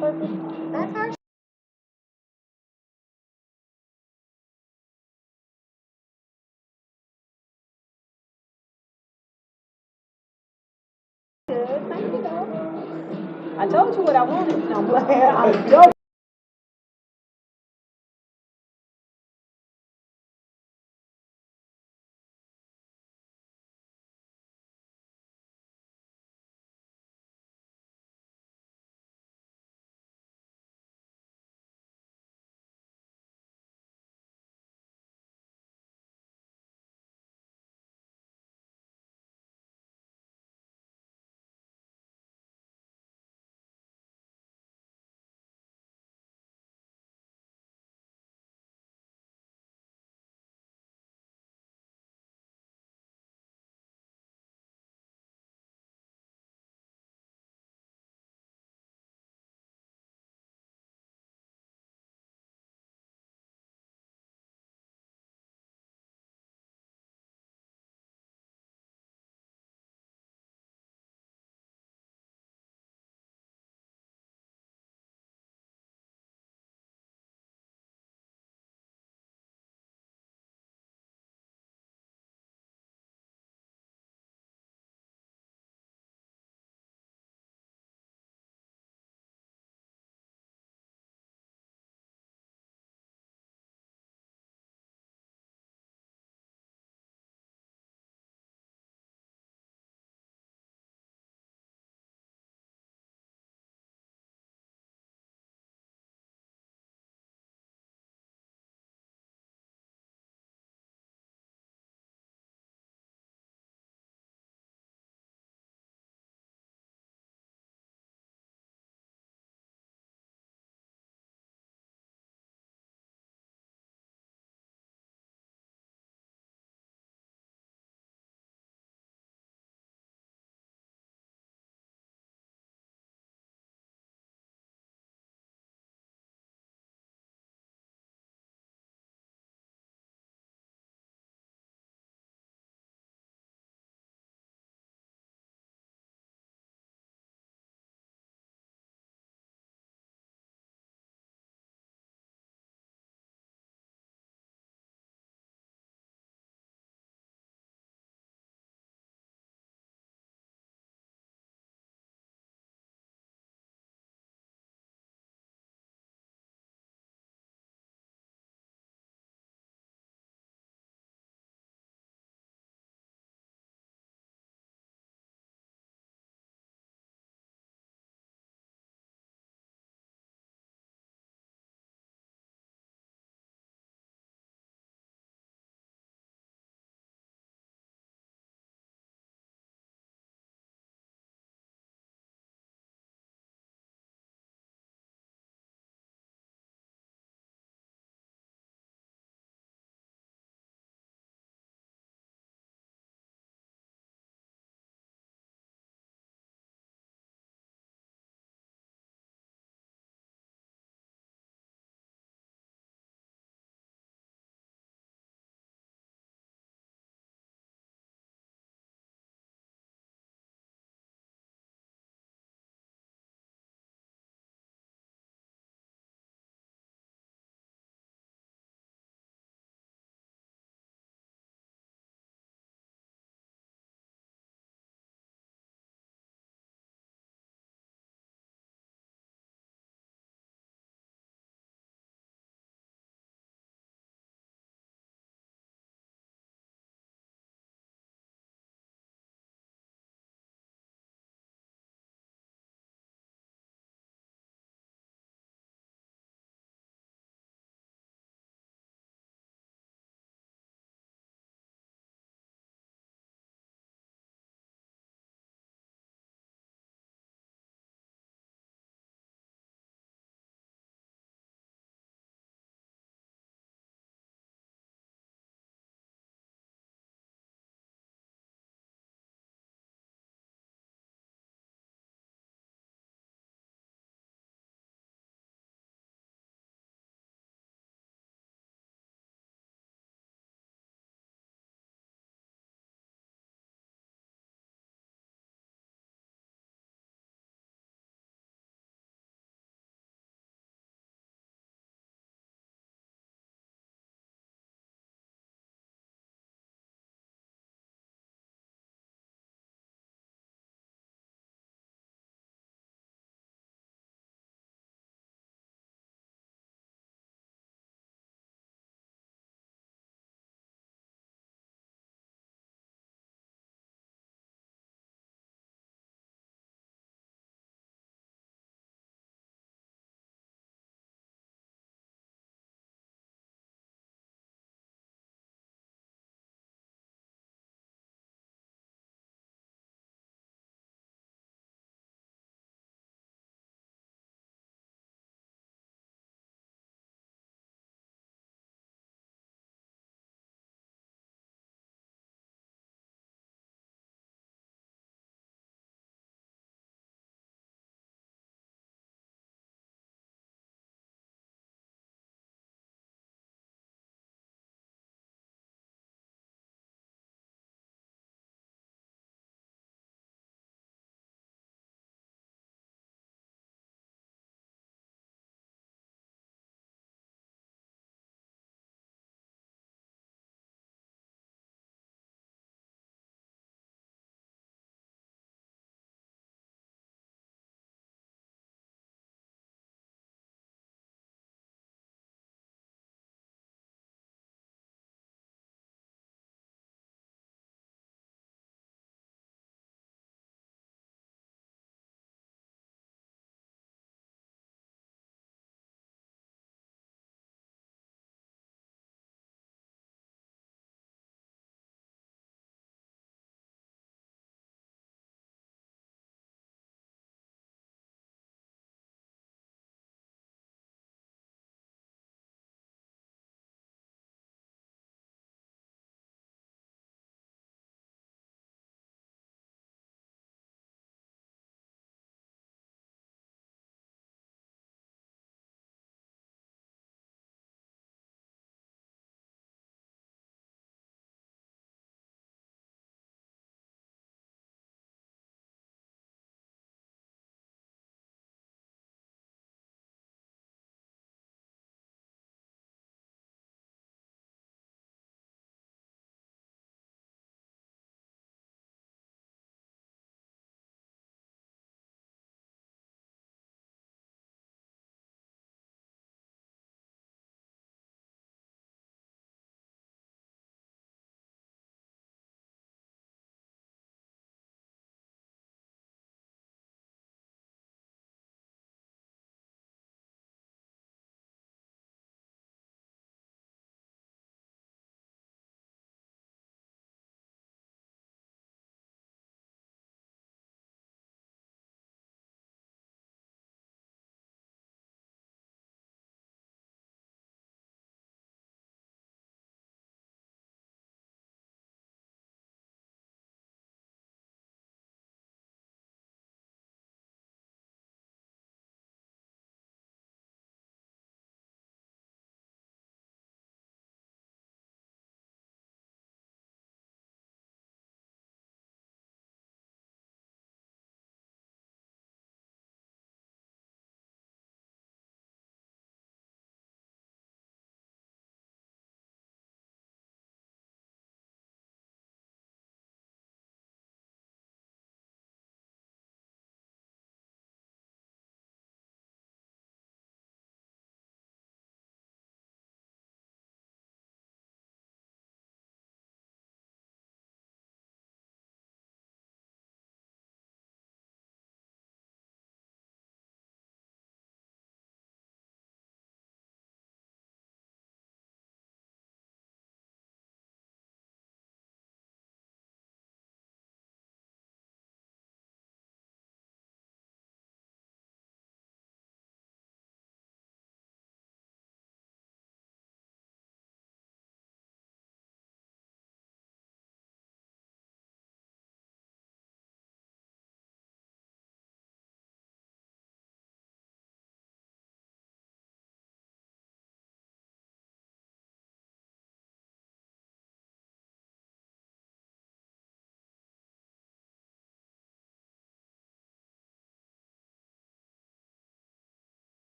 purpose. That's our good. Thank you, though. I told you what I wanted. No, I'm playing. I'm joking.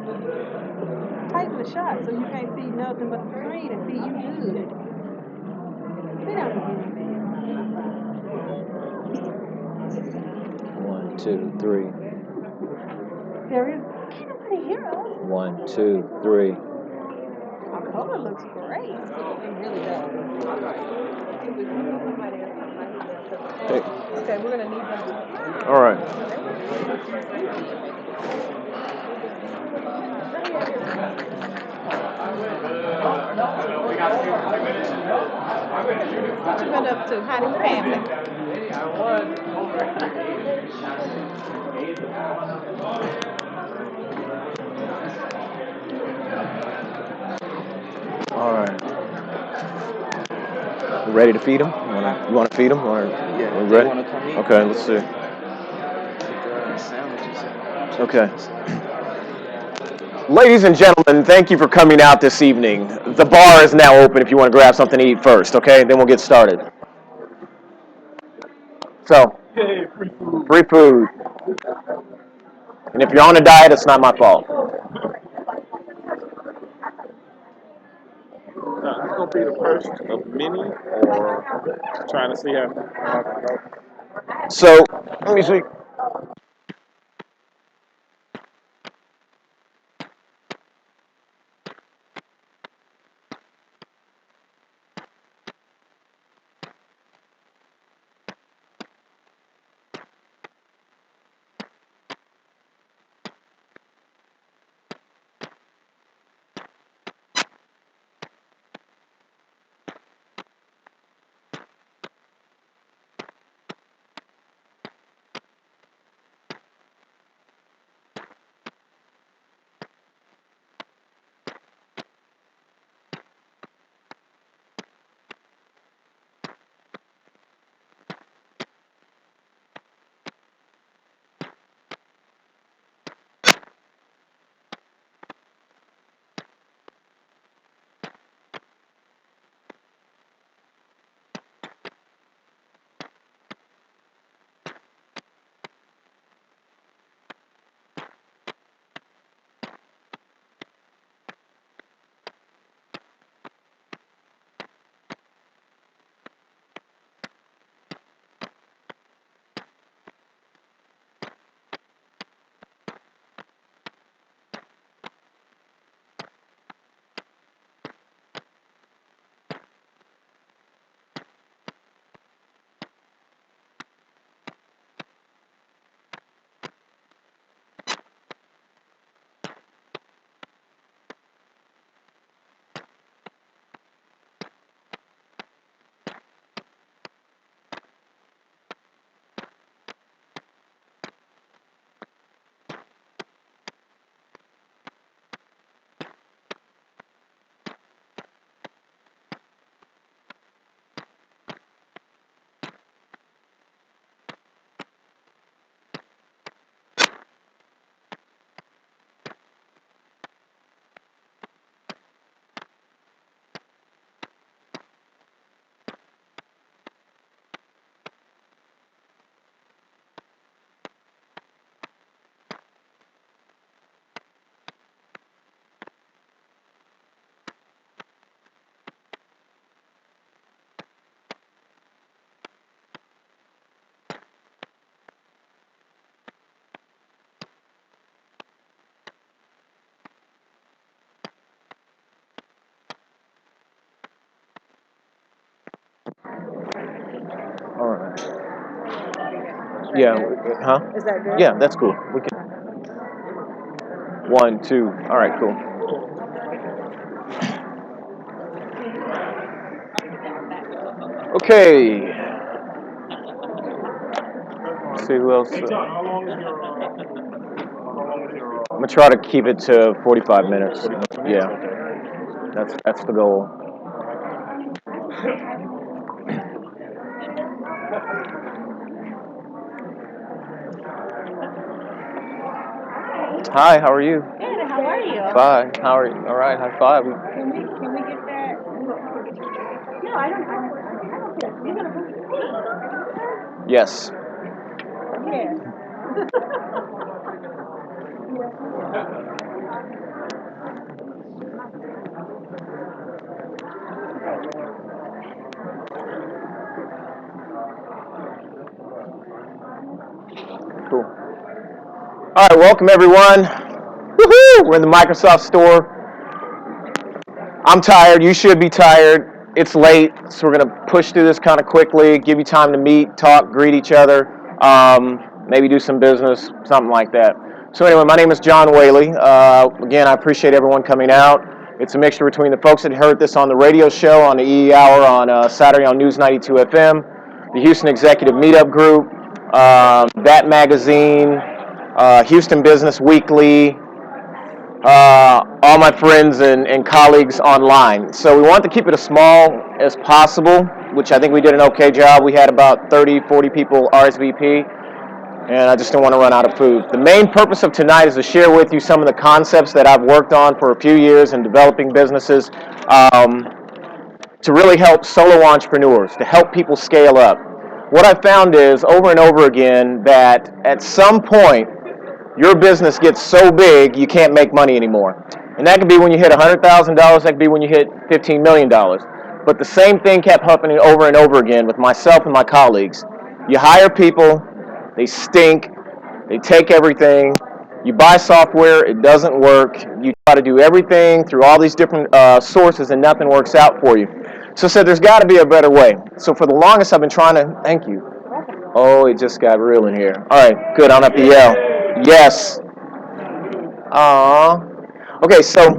Take the shot so you can't see nothing but the screen and see you good. Sit down and give me that. 1, 2, 3. There is. Can't nobody hear us. 1, 2, 3. Our color looks great. It really does. We put somebody else on my head. Hey. Okay, we're gonna need them. All right. What you been up to? How the family? All right. You ready to feed them? You want to feed them? Or Yeah. we ready? Want to come eat? Okay, let's see. Sandwiches. Okay. Ladies and gentlemen, thank you for coming out this evening. The bar is now open if you want to grab something to eat first, okay? Then we'll get started. So, free food. And if you're on a diet, it's not my fault. It's gonna be the first of many, or trying to see how it goes. So, let me see. All right. Yeah. Huh? Is that good? Yeah, that's cool. We can. 1, 2. All right, cool. Okay. Let's see who else. I'm gonna try to keep it to 45 minutes. Yeah, that's the goal. Hi, how are you? Good, how are you? Fine. How are you? All right. High five. Can we get that? No, I don't think. You're gonna put Yes. Yeah. Cool. All right, welcome everyone. Woohoo! We're in the Microsoft store. I'm tired. You should be tired. It's late, so we're going to push through this kind of quickly, give you time to meet, talk, greet each other, maybe do some business, something like that. So anyway, my name is John Whaley. Again, I appreciate everyone coming out. It's a mixture between the folks that heard this on the radio show on the EEHOUR on Saturday on News 92 FM, the Houston Executive Meetup Group, ThatVideoMagazine, Houston Business Weekly, all my friends and colleagues online. So we want to keep it as small as possible, which I think we did an okay job. We had about 30, 40 people RSVP, and I just didn't want to run out of food. The main purpose of tonight is to share with you some of the concepts that I've worked on for a few years in developing businesses to really help solo entrepreneurs, to help people scale up. What I've found is over and over again that at some point, your business gets so big you can't make money anymore. And that could be when you hit $100,000, that could be when you hit $15 million. But the same thing kept happening over and over again with myself and my colleagues. You hire people, they stink, they take everything, you buy software, it doesn't work, you try to do everything through all these different sources and nothing works out for you. So I said there's got to be a better way. So for the longest I've been trying to, thank you. Oh, it just got real in here. All right, good, I don't have to yell. Yes. Aww. Okay, so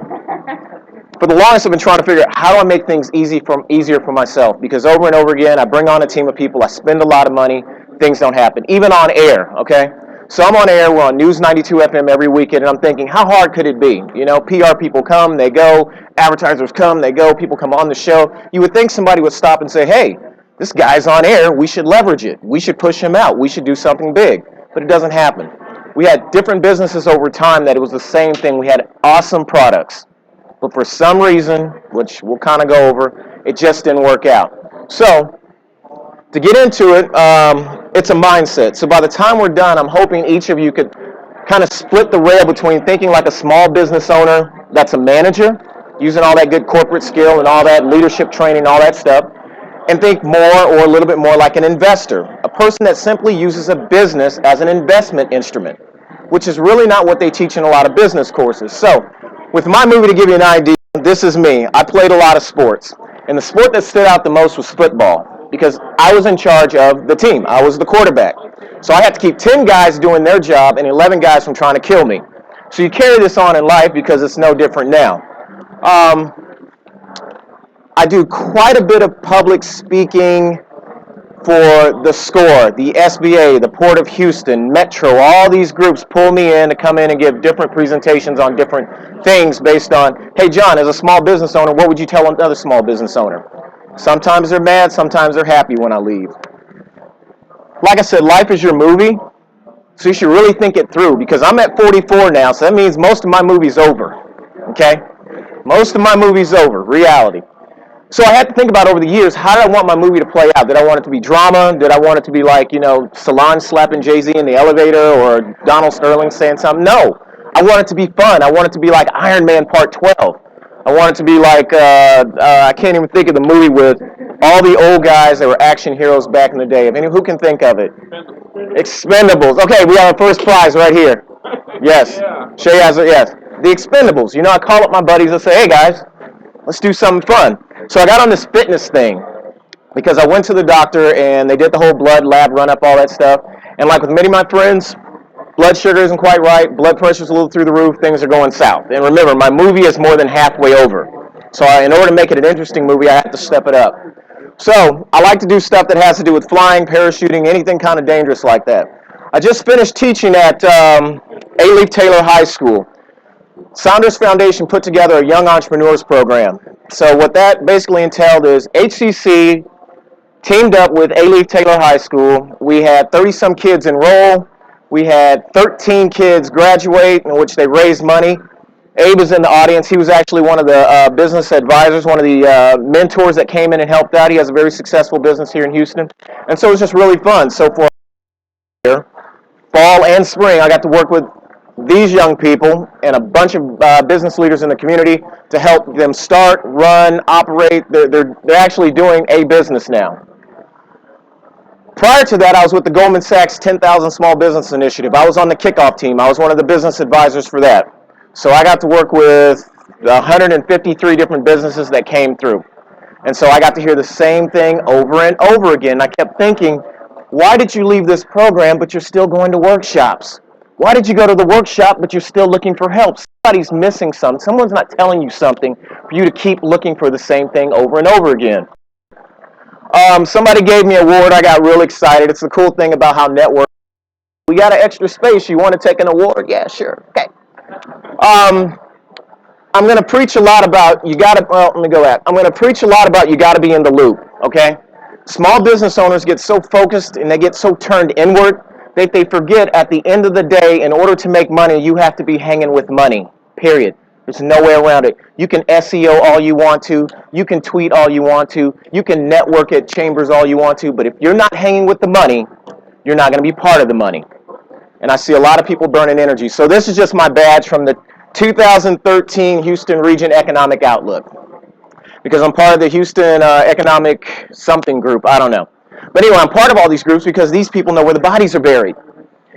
for the longest I've been trying to figure out how do I make things easier for myself, because over and over again I bring on a team of people, I spend a lot of money, things don't happen, even on air, okay? So I'm on air, we're on News 92 FM every weekend, and I'm thinking, how hard could it be? You know, PR people come, they go, advertisers come, they go, people come on the show. You would think somebody would stop and say, hey, this guy's on air, we should leverage it, we should push him out, we should do something big, but it doesn't happen. We had different businesses over time that it was the same thing. We had awesome products. But for some reason, which we'll kind of go over, it just didn't work out. So, to get into it, it's a mindset. So by the time we're done, I'm hoping each of you could kind of split the rail between thinking like a small business owner that's a manager, using all that good corporate skill and all that leadership training, all that stuff, and think more or a little bit more like an investor, a person that simply uses a business as an investment instrument, which is really not what they teach in a lot of business courses. So, with my movie, to give you an idea, this is me. I played a lot of sports, and the sport that stood out the most was football, because I was in charge of the team. I was the quarterback. So I had to keep 10 guys doing their job and 11 guys from trying to kill me. So you carry this on in life because it's no different now. I do quite a bit of public speaking for the SCORE, the SBA, the Port of Houston, Metro. All these groups pull me in to come in and give different presentations on different things based on, hey, John, as a small business owner, what would you tell another small business owner? Sometimes they're mad, sometimes they're happy when I leave. Like I said, life is your movie, so you should really think it through, because I'm at 44 now, so that means most of my movie's over, okay? Most of my movie's over, reality. So I had to think about over the years, how did I want my movie to play out? Did I want it to be drama? Did I want it to be like, you know, Solange slapping Jay-Z in the elevator or Donald Sterling saying something? No. I want it to be fun. I want it to be like Iron Man Part 12. I want it to be like, I can't even think of the movie with all the old guys that were action heroes back in the day. Who can think of it? Expendables. Okay, we have our first prize right here. Yes. Shay has it, yes. The Expendables. You know, I call up my buddies and say, hey guys, let's do something fun. So I got on this fitness thing because I went to the doctor and they did the whole blood lab run up, all that stuff. And like with many of my friends, blood sugar isn't quite right, blood pressure's a little through the roof, things are going south. And remember, my movie is more than halfway over. So in order to make it an interesting movie, I have to step it up. So I like to do stuff that has to do with flying, parachuting, anything kind of dangerous like that. I just finished teaching at A. Taylor High School. Saunders Foundation put together a Young Entrepreneurs Program. So what that basically entailed is HCC teamed up with A. Taylor High School. We had 30-some kids enroll. We had 13 kids graduate, in which they raised money. Abe was in the audience. He was actually one of the business advisors, one of the mentors that came in and helped out. He has a very successful business here in Houston. And so it was just really fun. So for fall and spring, I got to work with these young people and a bunch of business leaders in the community to help them start, run, operate. They're actually doing a business now. Prior to that, I was with the Goldman Sachs 10,000 Small Business Initiative. I was on the kickoff team. I was one of the business advisors for that. So I got to work with 153 different businesses that came through. And so I got to hear the same thing over and over again. I kept thinking, why did you leave this program, but you're still going to workshops? Why did you go to the workshop, but you're still looking for help? Somebody's missing something. Someone's not telling you something for you to keep looking for the same thing over and over again. Somebody gave me an award. I got real excited. It's the cool thing about how network. We got an extra space. You want to take an award? Yeah, sure. Okay. I'm going to preach a lot about I'm going to preach a lot about you got to be in the loop, okay? Small business owners get so focused and they get so turned inward that they forget at the end of the day, in order to make money, you have to be hanging with money, period. There's no way around it. You can SEO all you want to. You can tweet all you want to. You can network at chambers all you want to. But if you're not hanging with the money, you're not going to be part of the money. And I see a lot of people burning energy. So this is just my badge from the 2013 Houston Region Economic Outlook, because I'm part of the Houston Economic something group. I don't know. But anyway, I'm part of all these groups because these people know where the bodies are buried.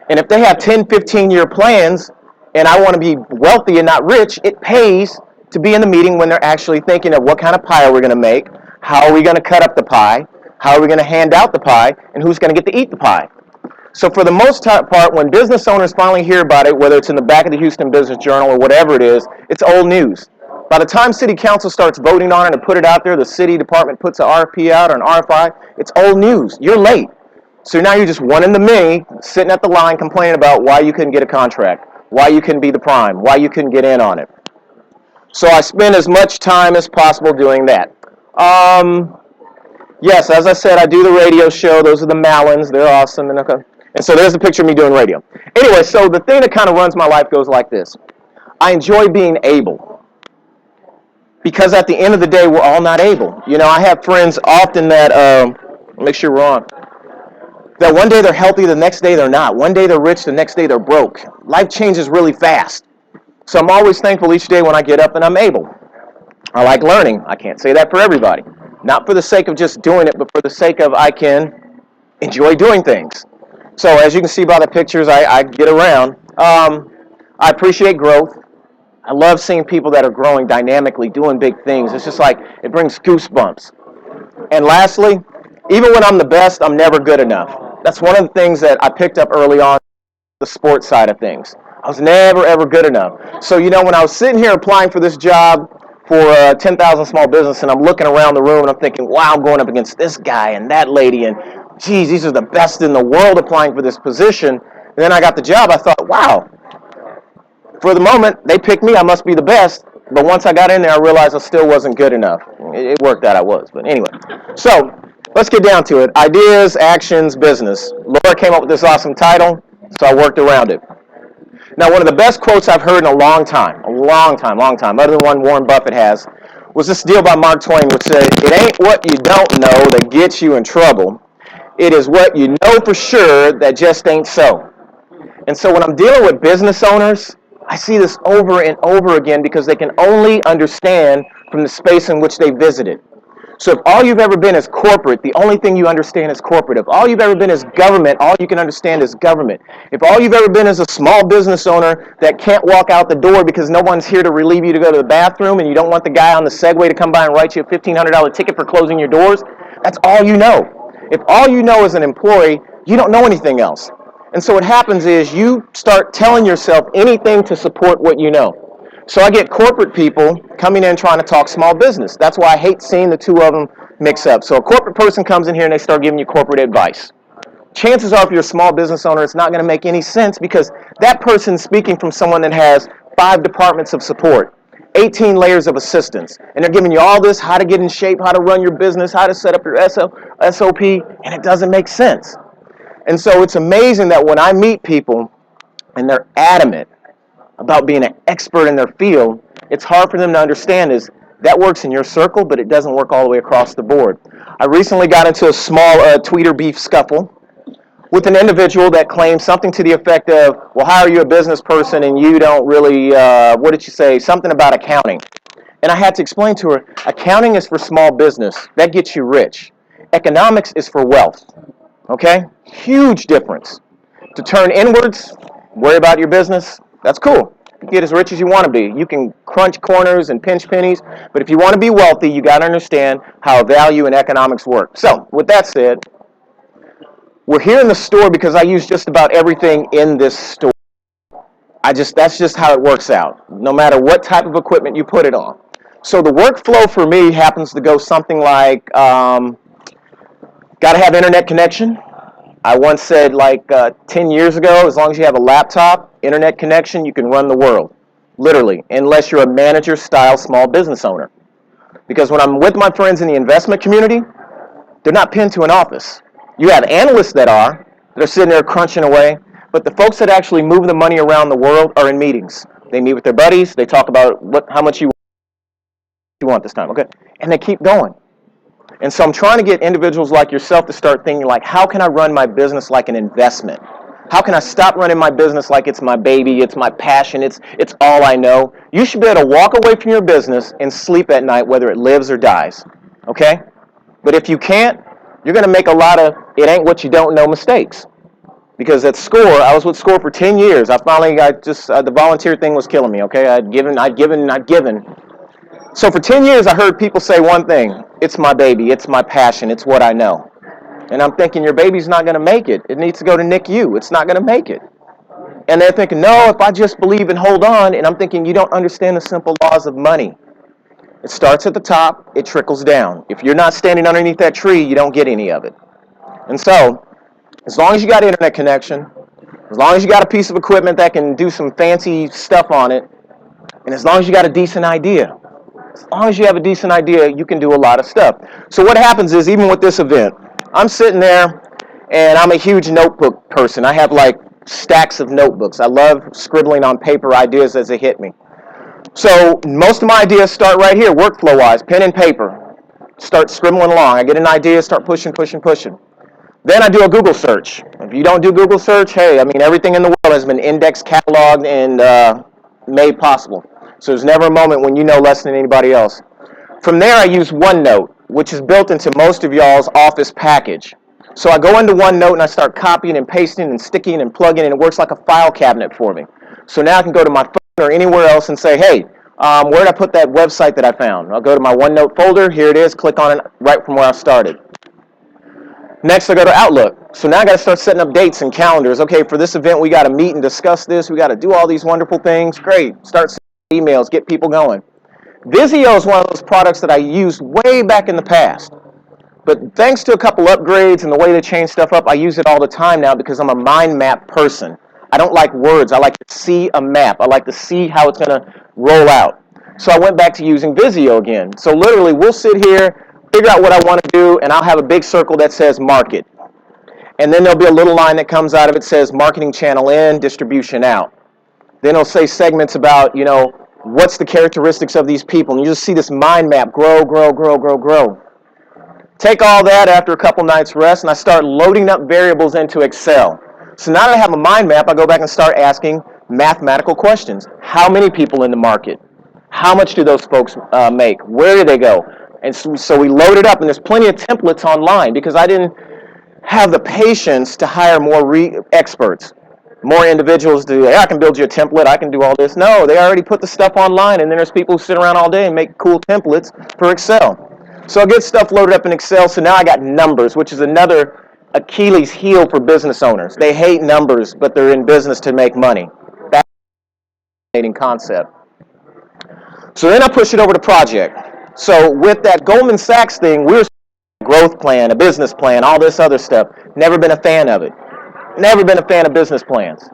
And if they have 10, 15-year plans, and I want to be wealthy and not rich, it pays to be in the meeting when they're actually thinking of what kind of pie are we going to make, how are we going to cut up the pie, how are we going to hand out the pie, and who's going to get to eat the pie. So for the most part, when business owners finally hear about it, whether it's in the back of the Houston Business Journal or whatever it is, it's old news. By the time City Council starts voting on it and put it out there, the city department puts an RFP out or an RFI, it's old news. You're late. So now you're just one in the many, sitting at the line complaining about why you couldn't get a contract, why you couldn't be the prime, why you couldn't get in on it. So I spend as much time as possible doing that. Yes, as I said, I do the radio show. Those are the Mallons. They're awesome. And so there's a picture of me doing radio. Anyway, so the thing that kind of runs my life goes like this. I enjoy being able, because at the end of the day, we're all not able. You know, I have friends often that, make sure we're on, that one day they're healthy, the next day they're not. One day they're rich, the next day they're broke. Life changes really fast. So I'm always thankful each day when I get up and I'm able. I like learning. I can't say that for everybody. Not for the sake of just doing it, but for the sake of I can enjoy doing things. So as you can see by the pictures, I get around. I appreciate growth. I love seeing people that are growing dynamically, doing big things. It's just like, it brings goosebumps. And lastly, even when I'm the best, I'm never good enough. That's one of the things that I picked up early on, the sports side of things. I was never, ever good enough. So, you know, when I was sitting here applying for this job for 10,000 Small Business, and I'm looking around the room and I'm thinking, wow, I'm going up against this guy and that lady, and geez, these are the best in the world applying for this position. And then I got the job, I thought, wow. For the moment, they picked me, I must be the best. But once I got in there, I realized I still wasn't good enough. It worked out I was, but anyway. So, let's get down to it. Ideas, actions, business. Laura came up with this awesome title, so I worked around it. Now, one of the best quotes I've heard in a long time, other than one Warren Buffett has, was this deal by Mark Twain, which said, it ain't what you don't know that gets you in trouble. It is what you know for sure that just ain't so. And so when I'm dealing with business owners, I see this over and over again because they can only understand from the space in which they visited. So if all you've ever been is corporate, the only thing you understand is corporate. If all you've ever been is government, all you can understand is government. If all you've ever been is a small business owner that can't walk out the door because no one's here to relieve you to go to the bathroom and you don't want the guy on the Segway to come by and write you a $1,500 ticket for closing your doors, that's all you know. If all you know is an employee, you don't know anything else. And so what happens is you start telling yourself anything to support what you know. So I get corporate people coming in trying to talk small business. That's why I hate seeing the two of them mix up. So a corporate person comes in here and they start giving you corporate advice. Chances are if you're a small business owner, it's not going to make any sense because that person's speaking from someone that has 5 departments of support, 18 layers of assistance. And they're giving you all this, how to get in shape, how to run your business, how to set up your SOP, and it doesn't make sense. And so it's amazing that when I meet people and they're adamant about being an expert in their field, it's hard for them to understand is that works in your circle, but it doesn't work all the way across the board. I recently got into a small tweeter beef scuffle with an individual that claimed something to the effect of, well, how are you a business person and you don't really, what did you say, something about accounting. And I had to explain to her, accounting is for small business. That gets you rich. Economics is for wealth. Okay? Huge difference. To turn inwards, worry about your business, that's cool. You get as rich as you want to be. You can crunch corners and pinch pennies, but if you want to be wealthy, you got to understand how value and economics work. So, with that said, we're here in the store because I use just about everything in this store. That's just how it works out, no matter what type of equipment you put it on. So the workflow for me happens to go something like, got to have internet connection. I once said 10 years ago, as long as you have a laptop, internet connection, you can run the world. Literally, unless you're a manager style small business owner. Because when I'm with my friends in the investment community, they're not pinned to an office. You have analysts that are sitting there crunching away, but the folks that actually move the money around the world are in meetings. They meet with their buddies, they talk about how much you want this time, okay? And they keep going. And so I'm trying to get individuals like yourself to start thinking like, how can I run my business like an investment? How can I stop running my business like it's my baby, it's my passion, it's all I know? You should be able to walk away from your business and sleep at night whether it lives or dies, okay? But if you can't, you're going to make a lot of it ain't what you don't know mistakes. Because at SCORE, I was with SCORE for 10 years. I finally got the volunteer thing was killing me, okay? I'd given. So for 10 years, I heard people say one thing, it's my baby, it's my passion, it's what I know. And I'm thinking, your baby's not going to make it. It needs to go to NICU. It's not going to make it. And they're thinking, no, if I just believe and hold on. And I'm thinking, you don't understand the simple laws of money. It starts at the top, it trickles down. If you're not standing underneath that tree, you don't get any of it. And so, as long as you got internet connection, as long as you got a piece of equipment that can do some fancy stuff on it, and as long as you got a decent idea, as long as you have a decent idea, you can do a lot of stuff. So what happens is, even with this event, I'm sitting there, and I'm a huge notebook person. I have like stacks of notebooks. I love scribbling on paper ideas as they hit me. So most of my ideas start right here, workflow-wise, pen and paper. Start scribbling along. I get an idea, start pushing. Then I do a Google search. If you don't do Google search, hey, I mean, everything in the world has been indexed, cataloged, and made possible. So there's never a moment when you know less than anybody else. From there, I use OneNote, which is built into most of y'all's office package. So I go into OneNote and I start copying and pasting and sticking and plugging, and it works like a file cabinet for me. So now I can go to my phone or anywhere else and say, hey, where did I put that website that I found? I'll go to my OneNote folder. Here it is. Click on it right from where I started. Next, I go to Outlook. So now I got to start setting up dates and calendars. Okay, for this event, we got to meet and discuss this. We got to do all these wonderful things. Great. Start sending emails. Get people going. Visio is one of those products that I used way back in the past. But thanks to a couple upgrades and the way they change stuff up, I use it all the time now because I'm a mind map person. I don't like words. I like to see a map. I like to see how it's going to roll out. So I went back to using Visio again. So literally, we'll sit here, figure out what I want to do, and I'll have a big circle that says market. And then there'll be a little line that comes out of it that says marketing channel in, distribution out. Then it'll say segments about, what's the characteristics of these people. And you just see this mind map grow. Take all that after a couple nights rest, and I start loading up variables into Excel. So now that I have a mind map, I go back and start asking mathematical questions. How many people in the market? How much do those folks make? Where do they go? And so we load it up, and there's plenty of templates online because I didn't have the patience to hire more experts, more individuals to, hey, I can build you a template, I can do all this. No, they already put the stuff online, and then there's people who sit around all day and make cool templates for Excel. So I get stuff loaded up in Excel, so now I got numbers, which is another Achilles heel for business owners. They hate numbers, but they're in business to make money. That's a fascinating concept. So then I push it over to project. So with that Goldman Sachs thing, we're a growth plan, a business plan, all this other stuff. Never been a fan of it. Never been a fan of business plans.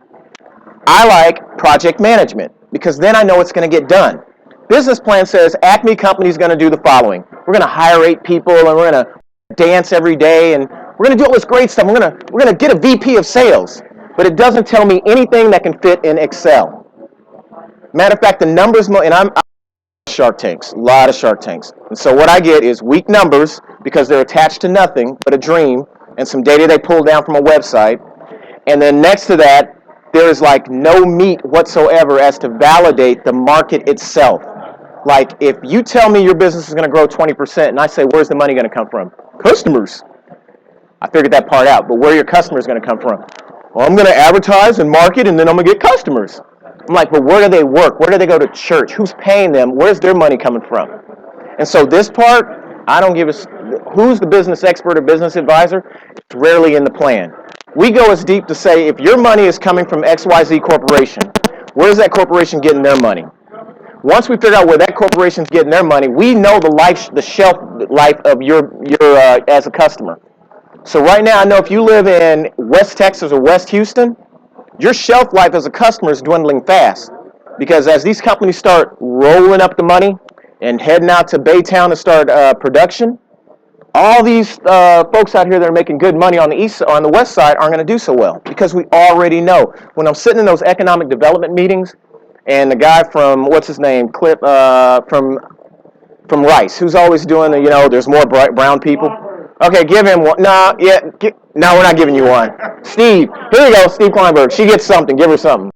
I like project management because then I know it's going to get done. Business plan says Acme Company is going to do the following. We're going to hire 8 people and we're going to dance every day and we're going to do all this great stuff. We're going to get a VP of sales. But it doesn't tell me anything that can fit in Excel. Matter of fact, the numbers, and I'm Shark Tanks, a lot of Shark Tanks. And so what I get is weak numbers because they're attached to nothing but a dream and some data they pulled down from a website. And then next to that, there is like no meat whatsoever as to validate the market itself. Like if you tell me your business is going to grow 20% and I say, where's the money going to come from? Customers. I figured that part out. But where are your customers going to come from? Well, I'm going to advertise and market, and then I'm going to get customers. I'm like, but where do they work? Where do they go to church? Who's paying them? Where's their money coming from? And so this part, I don't give a, who's the business expert or business advisor? It's rarely in the plan. We go as deep to say, if your money is coming from XYZ Corporation, where's that corporation getting their money? Once we figure out where that corporation's getting their money, we know the shelf life of your as a customer. So right now, I know if you live in West Texas or West Houston, your shelf life as a customer is dwindling fast. Because as these companies start rolling up the money and heading out to Baytown to start production, all these folks out here that are making good money on the west side aren't going to do so well, because we already know. When I'm sitting in those economic development meetings, and the guy from, what's his name, Clip, from Rice, who's always doing the, there's more brown people. Okay, give him one. No, we're not giving you one. Steve, here you go, Steve Kleinberg. She gets something, give her something.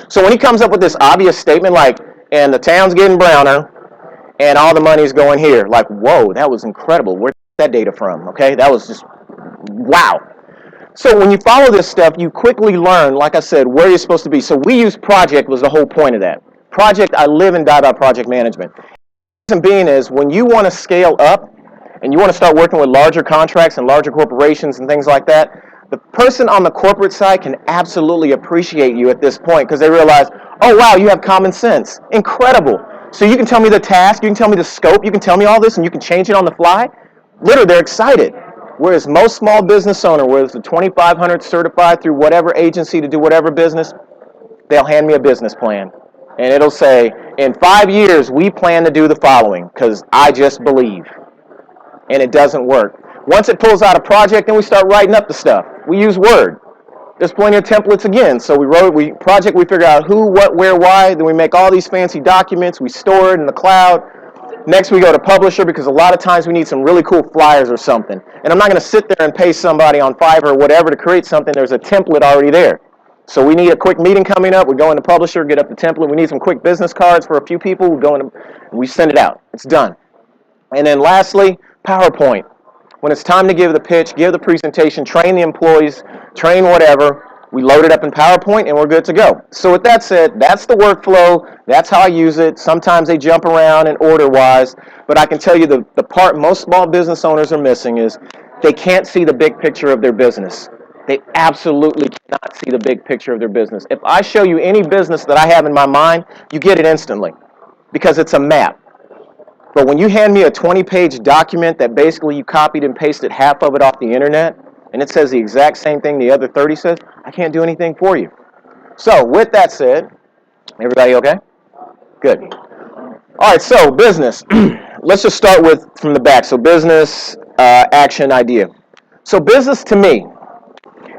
So when he comes up with this obvious statement like, and the town's getting browner, and all the money's going here, like, whoa, that was incredible. Where's that data from? Okay, that was just, wow. So when you follow this stuff, you quickly learn, like I said, where you're supposed to be. So we use project was the whole point of that. Project, I live and die by project management. The reason being is when you want to scale up and you want to start working with larger contracts and larger corporations and things like that, the person on the corporate side can absolutely appreciate you at this point, because they realize, oh, wow, you have common sense. Incredible. So you can tell me the task, you can tell me the scope, you can tell me all this, and you can change it on the fly. Literally, they're excited. Whereas most small business owner, whereas the 2,500 certified through whatever agency to do whatever business, they'll hand me a business plan. And it'll say, in 5 years, we plan to do the following, because I just believe. And it doesn't work. Once it pulls out a project, then we start writing up the stuff. We use Word. There's plenty of templates again. So we figure out who, what, where, why. Then we make all these fancy documents. We store it in the cloud. Next, we go to publisher, because a lot of times we need some really cool flyers or something. And I'm not going to sit there and pay somebody on Fiverr or whatever to create something. There's a template already there. So we need a quick meeting coming up. We go into publisher, get up the template. We need some quick business cards for a few people. We send it out. It's done. And then lastly, PowerPoint. When it's time to give the pitch, give the presentation, train the employees, train whatever, we load it up in PowerPoint and we're good to go. So with that said, that's the workflow. That's how I use it. Sometimes they jump around in order-wise, but I can tell you the part most small business owners are missing is they can't see the big picture of their business. They absolutely cannot see the big picture of their business. If I show you any business that I have in my mind, you get it instantly because it's a map. But when you hand me a 20-page document that basically you copied and pasted half of it off the internet, and it says the exact same thing the other 30 says, I can't do anything for you. So with that said, everybody okay? Good. All right, so business. Let's just start with from the back. So business, action, idea. So business to me,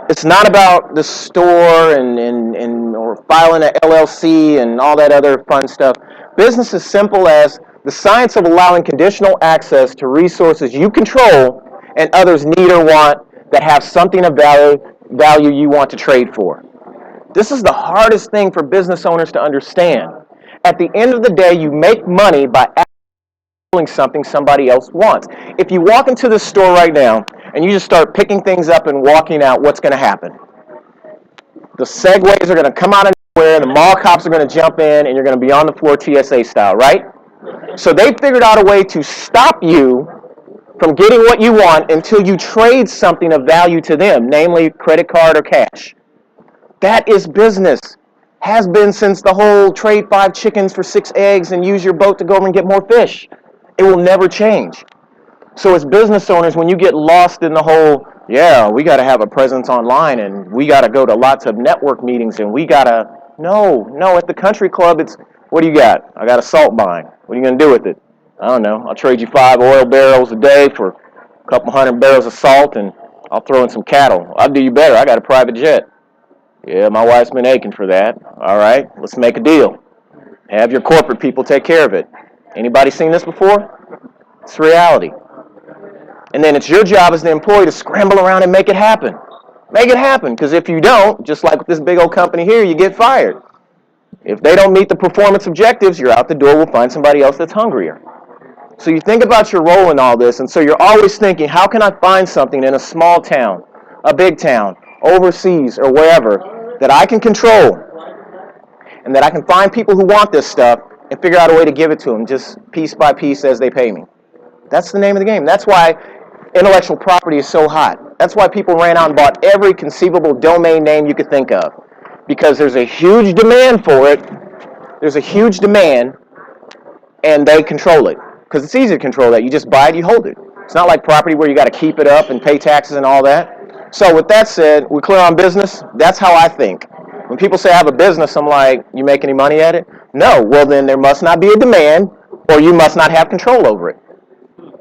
it's not about the store and or filing an LLC and all that other fun stuff. Business is simple as the science of allowing conditional access to resources you control and others need or want that have something of value you want to trade for. This is the hardest thing for business owners to understand. At the end of the day, you make money by doing something somebody else wants. If you walk into the store right now and you just start picking things up and walking out, what's going to happen? The segways are going to come out of nowhere, the mall cops are going to jump in, and you're going to be on the floor TSA style, right? So they figured out a way to stop you from getting what you want until you trade something of value to them, namely credit card or cash. That is business. Has been since the whole trade 5 chickens for 6 eggs and use your boat to go over and get more fish. It will never change. So as business owners, when you get lost in the whole, yeah, we got to have a presence online and we got to go to lots of network meetings and we got to, no, at the country club, it's, what do you got? I got a salt mine. What are you going to do with it? I don't know. I'll trade you 5 oil barrels a day for a couple hundred barrels of salt and I'll throw in some cattle. I'll do you better. I got a private jet. Yeah, my wife's been aching for that. All right, let's make a deal. Have your corporate people take care of it. Anybody seen this before? It's reality. And then it's your job as the employee to scramble around and make it happen. Make it happen, because if you don't, just like with this big old company here, you get fired. If they don't meet the performance objectives, you're out the door. We'll find somebody else that's hungrier. So you think about your role in all this, and so you're always thinking, how can I find something in a small town, a big town, overseas, or wherever, that I can control, and that I can find people who want this stuff, and figure out a way to give it to them, just piece by piece as they pay me. That's the name of the game. That's why intellectual property is so hot. That's why people ran out and bought every conceivable domain name you could think of. Because there's a huge demand for it. There's a huge demand, and they control it. Because it's easy to control that. You just buy it, you hold it. It's not like property where you got to keep it up and pay taxes and all that. So with that said, we're clear on business. That's how I think. When people say I have a business, I'm like, you make any money at it? No. Well, then there must not be a demand, or you must not have control over it.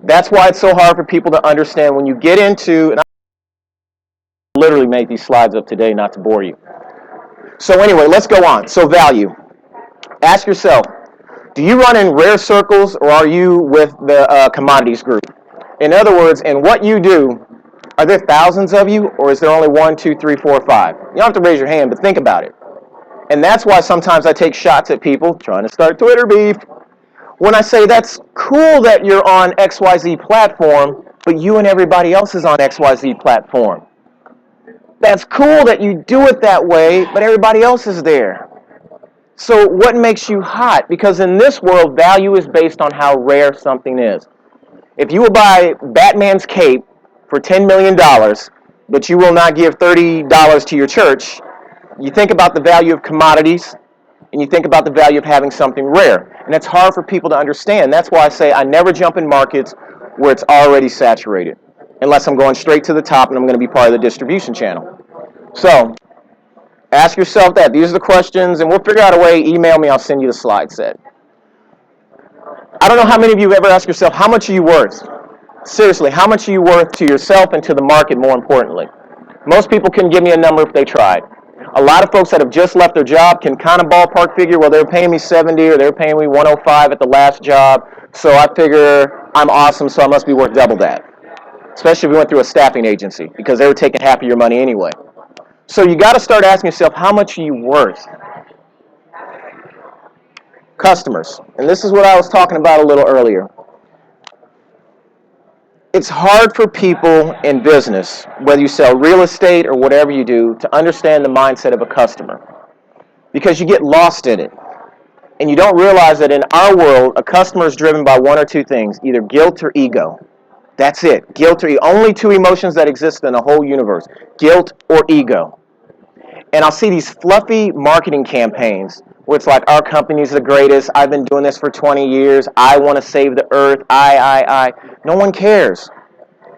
That's why it's so hard for people to understand when you get into, and I literally made these slides up today not to bore you. So anyway, let's go on. So value. Ask yourself, do you run in rare circles, or are you with the commodities group? In other words, in what you do, are there thousands of you, or is there only 1, 2, 3, 4, 5? You don't have to raise your hand, but think about it. And that's why sometimes I take shots at people trying to start Twitter beef. When I say that's cool that you're on XYZ platform, but you and everybody else is on XYZ platform. That's cool that you do it that way, but everybody else is there. So what makes you hot? Because in this world, value is based on how rare something is. If you will buy Batman's cape for $10 million, but you will not give $30 to your church, you think about the value of commodities, and you think about the value of having something rare. And it's hard for people to understand. That's why I say I never jump in markets where it's already saturated, unless I'm going straight to the top and I'm going to be part of the distribution channel. So ask yourself that. These are the questions, and we'll figure out a way. Email me. I'll send you the slide set. I don't know how many of you have ever asked yourself, how much are you worth? Seriously, how much are you worth to yourself and to the market, more importantly? Most people can give me a number if they tried. A lot of folks that have just left their job can kind of ballpark figure, well, they're paying me 70 or they're paying me 105 at the last job, so I figure I'm awesome, so I must be worth double that. Especially if you went through a staffing agency, because they were taking half of your money anyway. So you got to start asking yourself, how much are you worth? Customers. And this is what I was talking about a little earlier. It's hard for people in business, whether you sell real estate or whatever you do, to understand the mindset of a customer, because you get lost in it. And you don't realize that in our world, a customer is driven by one or two things, either guilt or ego. That's it. Guilt or ego. Only two emotions that exist in the whole universe, guilt or ego. And I'll see these fluffy marketing campaigns where it's like, our company's the greatest, I've been doing this for 20 years, I want to save the earth, I. No one cares.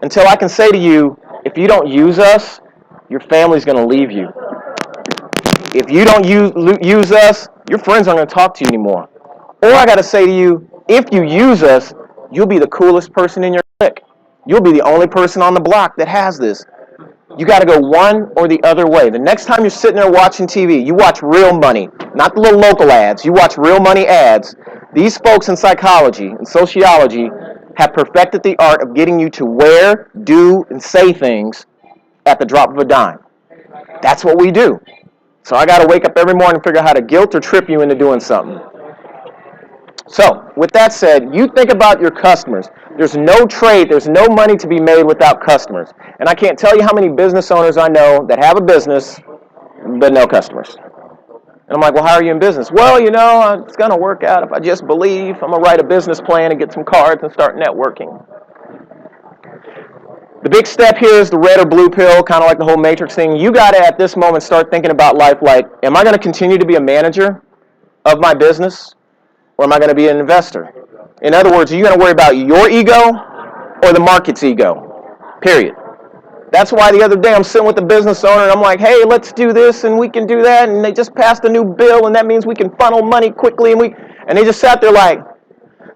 Until I can say to you, if you don't use us, your family's going to leave you. If you don't use us, your friends aren't going to talk to you anymore. Or I got to say to you, if you use us, you'll be the coolest person in your clique. You'll be the only person on the block that has this. You got to go one or the other way. The next time you're sitting there watching TV, you watch real money, not the little local ads. You watch real money ads. These folks in psychology and sociology have perfected the art of getting you to wear, do, and say things at the drop of a dime. That's what we do. So I got to wake up every morning and figure out how to guilt or trip you into doing something. So, with that said, you think about your customers. There's no trade, there's no money to be made without customers. And I can't tell you how many business owners I know that have a business, but no customers. And I'm like, well, how are you in business? Well, you know, it's going to work out if I just believe. I'm going to write a business plan and get some cards and start networking. The big step here is the red or blue pill, kind of like the whole Matrix thing. You got to, at this moment, start thinking about life like, am I going to continue to be a manager of my business? Or am I going to be an investor? In other words, are you going to worry about your ego or the market's ego? Period. That's why the other day I'm sitting with a business owner and I'm like, hey, let's do this and we can do that. And they just passed a new bill and that means we can funnel money quickly. And they just sat there like,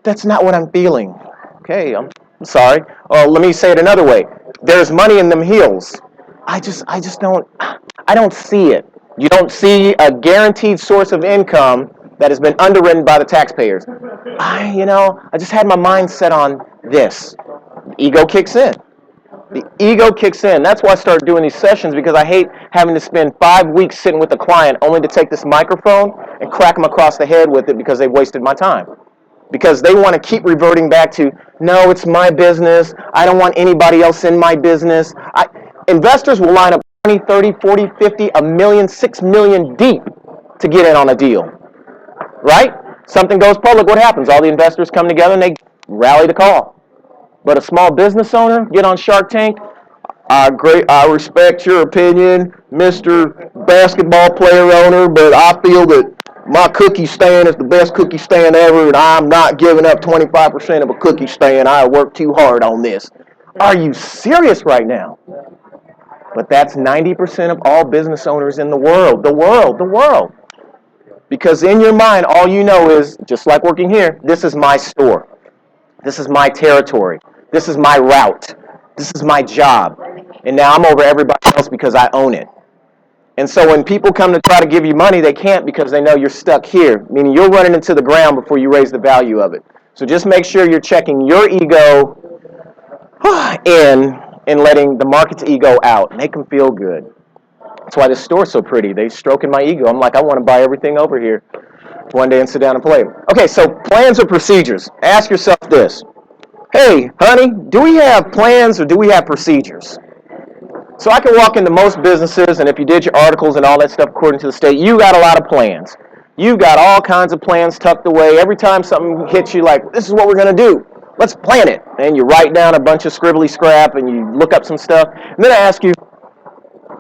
that's not what I'm feeling. Okay, I'm sorry. Oh, let me say it another way. There's money in them heels. I don't see it. You don't see a guaranteed source of income that has been underwritten by the taxpayers. I just had my mind set on this. The ego kicks in. The ego kicks in. That's why I started doing these sessions, because I hate having to spend 5 weeks sitting with a client only to take this microphone and crack them across the head with it because they've wasted my time. because they want to keep reverting back to, no, it's my business. I don't want anybody else in my business. Investors will line up 20, 30, 40, 50, a million, 6 million deep to get in on a deal, right? Something goes public, what happens? All the investors come together and they rally the call. But a small business owner, get on Shark Tank, I respect your opinion, Mr. Basketball player owner, but I feel that my cookie stand is the best cookie stand ever, and I'm not giving up 25% of a cookie stand. I worked too hard on this. Are you serious right now? But that's 90% of all business owners in the world. The world. Because in your mind, all you know is, just like working here, this is my store. This is my territory. This is my route. This is my job. And now I'm over everybody else because I own it. And so when people come to try to give you money, they can't because they know you're stuck here, meaning you'll run it into the ground before you raise the value of it. So just make sure you're checking your ego in and letting the market's ego out. Make them feel good. That's why this store's so pretty. They're stroking my ego. I'm like, I want to buy everything over here one day and sit down and play. Okay, so plans or procedures. Ask yourself this. Hey, honey, do we have plans or do we have procedures? So I can walk into most businesses, and if you did your articles and all that stuff according to the state, you got a lot of plans. You've got all kinds of plans tucked away. Every time something hits you like, this is what we're going to do. Let's plan it. And you write down a bunch of scribbly scrap, and you look up some stuff. And then I ask you,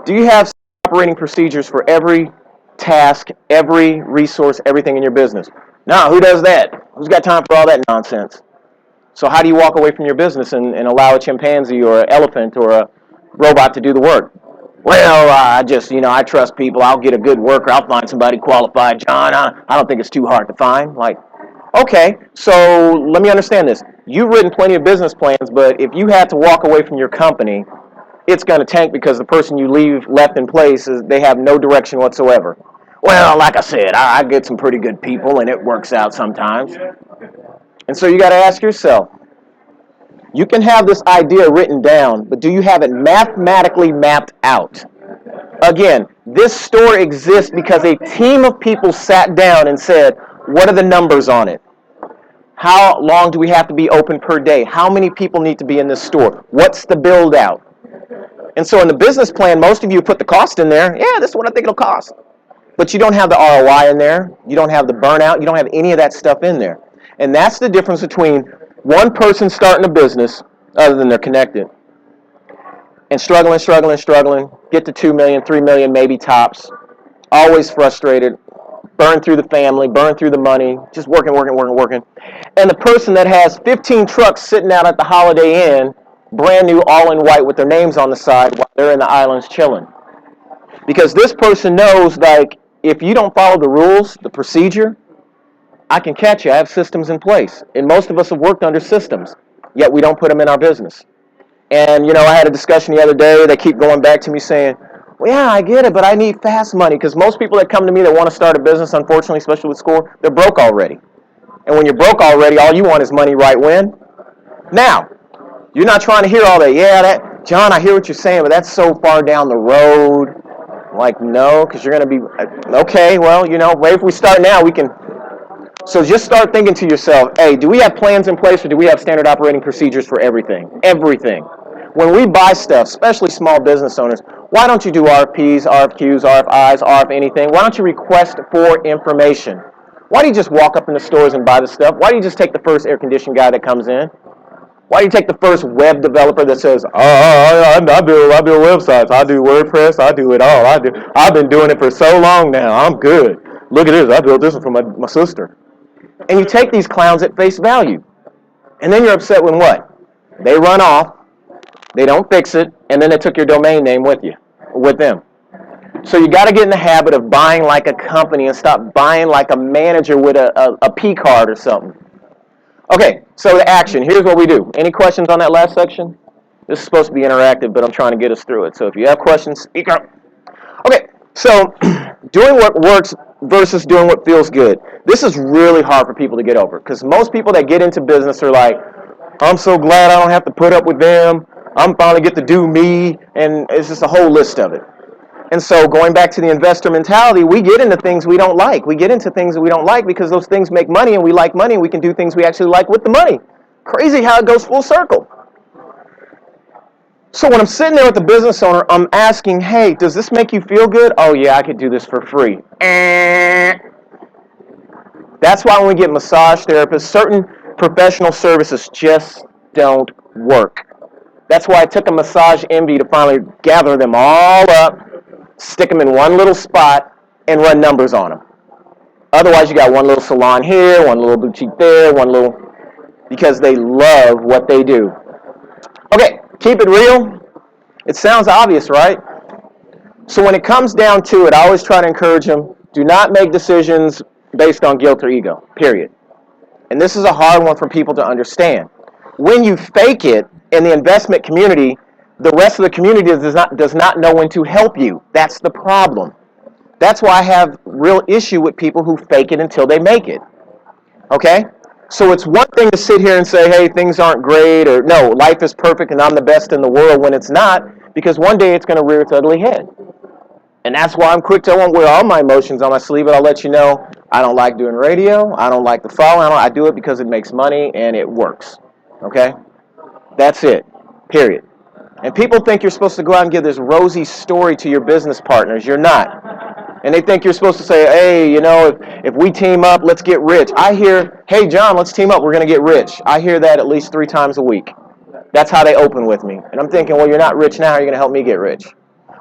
do you have operating procedures for every task, every resource, everything in your business? No, who does that? Who's got time for all that nonsense? So how do you walk away from your business and allow a chimpanzee or an elephant or a robot to do the work? Well, I trust people. I'll get a good worker. I'll find somebody qualified, John. I don't think it's too hard to find. Like, okay, so let me understand this. You've written plenty of business plans, but if you had to walk away from your company, it's going to tank because the person you left in place, they have no direction whatsoever. Well, like I said, I get some pretty good people, and it works out sometimes. And so you got to ask yourself, you can have this idea written down, but do you have it mathematically mapped out? Again, this store exists because a team of people sat down and said, what are the numbers on it? How long do we have to be open per day? How many people need to be in this store? What's the build out? And so in the business plan, most of you put the cost in there. Yeah, this is what I think it'll cost. But you don't have the ROI in there. You don't have the burnout. You don't have any of that stuff in there. And that's the difference between one person starting a business, other than they're connected, and struggling, get to 2 million, 3 million, maybe tops, always frustrated, burn through the family, burn through the money, just working. And the person that has 15 trucks sitting out at the Holiday Inn, brand new, all in white with their names on the side while they're in the islands chilling. Because this person knows, like, if you don't follow the rules, the procedure, I can catch you. I have systems in place. And most of us have worked under systems, yet we don't put them in our business. And, I had a discussion the other day. They keep going back to me saying, well, yeah, I get it, but I need fast money. Because most people that come to me that want to start a business, unfortunately, especially with SCORE, they're broke already. And when you're broke already, all you want is money right when? Now. You're not trying to hear all that. Yeah, John, I hear what you're saying, but that's so far down the road. Like, no, because you're going to be, okay, well, maybe if we start now, we can. So just start thinking to yourself, hey, do we have plans in place or do we have standard operating procedures for everything? Everything. When we buy stuff, especially small business owners, why don't you do RFPs, RFQs, RFIs, RF anything? Why don't you request for information? Why do you just walk up in the stores and buy the stuff? Why do you just take the first air conditioning guy that comes in? Why do you take the first web developer that says, I build websites, I do WordPress, I do it all. I've been doing it for so long now, I'm good. Look at this, I built this one for my sister. And you take these clowns at face value. And then you're upset when what? They run off, they don't fix it, and then they took your domain name with them. So you got to get in the habit of buying like a company and stop buying like a manager with a P card or something. Okay, so the action. Here's what we do. Any questions on that last section? This is supposed to be interactive, but I'm trying to get us through it. So if you have questions, speak up. Okay, so doing what works versus doing what feels good. This is really hard for people to get over because most people that get into business are like, I'm so glad I don't have to put up with them. I'm finally get to do me, and it's just a whole list of it. And so going back to the investor mentality, we get into things we don't like. We get into things that we don't like because those things make money and we like money and we can do things we actually like with the money. Crazy how it goes full circle. So when I'm sitting there with the business owner, I'm asking, hey, does this make you feel good? Oh yeah, I could do this for free. That's why when we get massage therapists, certain professional services just don't work. That's why it took a massage envy to finally gather them all up, stick them in one little spot, and run numbers on them. Otherwise, you got one little salon here, one little boutique there, because they love what they do. Okay, keep it real. It sounds obvious, right? So when it comes down to it, I always try to encourage them, do not make decisions based on guilt or ego, period. And this is a hard one for people to understand. When you fake it in the investment community, the rest of the community does not know when to help you. That's the problem. That's why I have real issue with people who fake it until they make it. Okay? So it's one thing to sit here and say, hey, things aren't great, or no, life is perfect and I'm the best in the world, when it's not, because one day it's going to rear its ugly head. And that's why I'm quick to, I won't wear all my emotions on my sleeve, but I'll let you know, I don't like doing radio, I don't like the following, I do it because it makes money and it works. Okay? That's it. Period. And people think you're supposed to go out and give this rosy story to your business partners. You're not. And they think you're supposed to say, hey, you know, if we team up, let's get rich. I hear, hey, John, let's team up, we're going to get rich. I hear that at least 3 times a week. That's how they open with me. And I'm thinking, well, you're not rich now, you're going to help me get rich.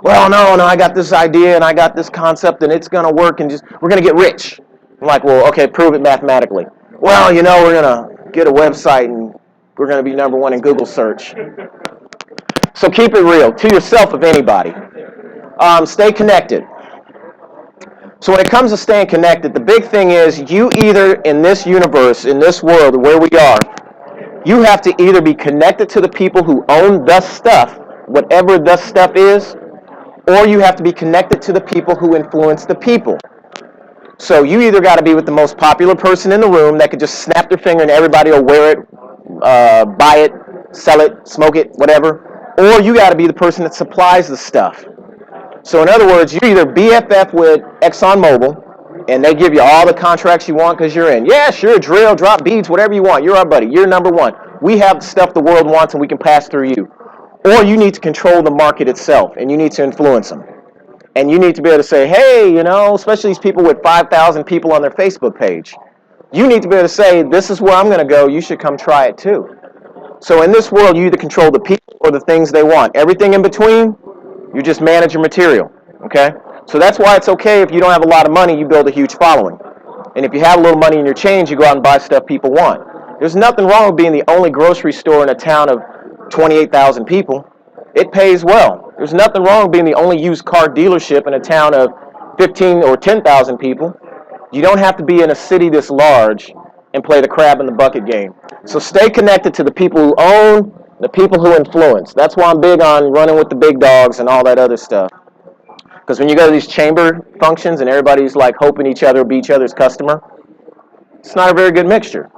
Well, no, I got this idea and I got this concept and it's going to work and we're going to get rich. I'm like, well, okay, prove it mathematically. Well, you know, we're going to get a website and we're going to be #1 in Google search. So keep it real, to yourself if anybody. Stay connected. So when it comes to staying connected, the big thing is you either, in this universe, in this world where we are, you have to either be connected to the people who own the stuff, whatever the stuff is, or you have to be connected to the people who influence the people. So you either got to be with the most popular person in the room that could just snap their finger and everybody will wear it, buy it, sell it, smoke it, whatever, or you got to be the person that supplies the stuff. So in other words, you're either BFF with ExxonMobil, and they give you all the contracts you want because you're in. Yeah, sure, drill, drop beads, whatever you want. You're our buddy. You're #1. We have the stuff the world wants, and we can pass through you. Or you need to control the market itself, and you need to influence them. And you need to be able to say, hey, you know, especially these people with 5,000 people on their Facebook page. You need to be able to say, this is where I'm going to go. You should come try it too. So in this world, you either control the people or the things they want. Everything in between, you just manage your material, okay? So that's why it's okay if you don't have a lot of money, you build a huge following. And if you have a little money in your change, you go out and buy stuff people want. There's nothing wrong with being the only grocery store in a town of 28,000 people. It pays well. There's nothing wrong with being the only used car dealership in a town of 15 or 10,000 people. You don't have to be in a city this large and play the crab in the bucket game. So stay connected to the people who own, the people who influence. That's why I'm big on running with the big dogs and all that other stuff. Because when you go to these chamber functions and everybody's like hoping each other will be each other's customer, it's not a very good mixture.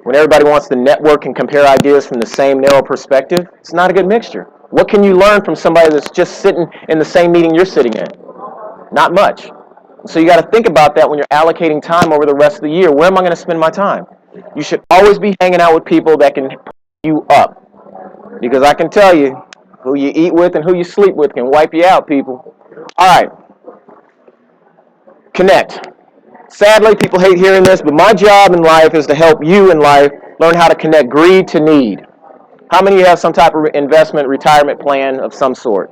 When everybody wants to network and compare ideas from the same narrow perspective, it's not a good mixture. What can you learn from somebody that's just sitting in the same meeting you're sitting in? Not much. So you got to think about that when you're allocating time over the rest of the year. Where am I going to spend my time? You should always be hanging out with people that can put you up. Because I can tell you, who you eat with and who you sleep with can wipe you out, people. All right. Connect. Sadly, people hate hearing this, but my job in life is to help you in life learn how to connect greed to need. How many of you have some type of investment, retirement plan of some sort?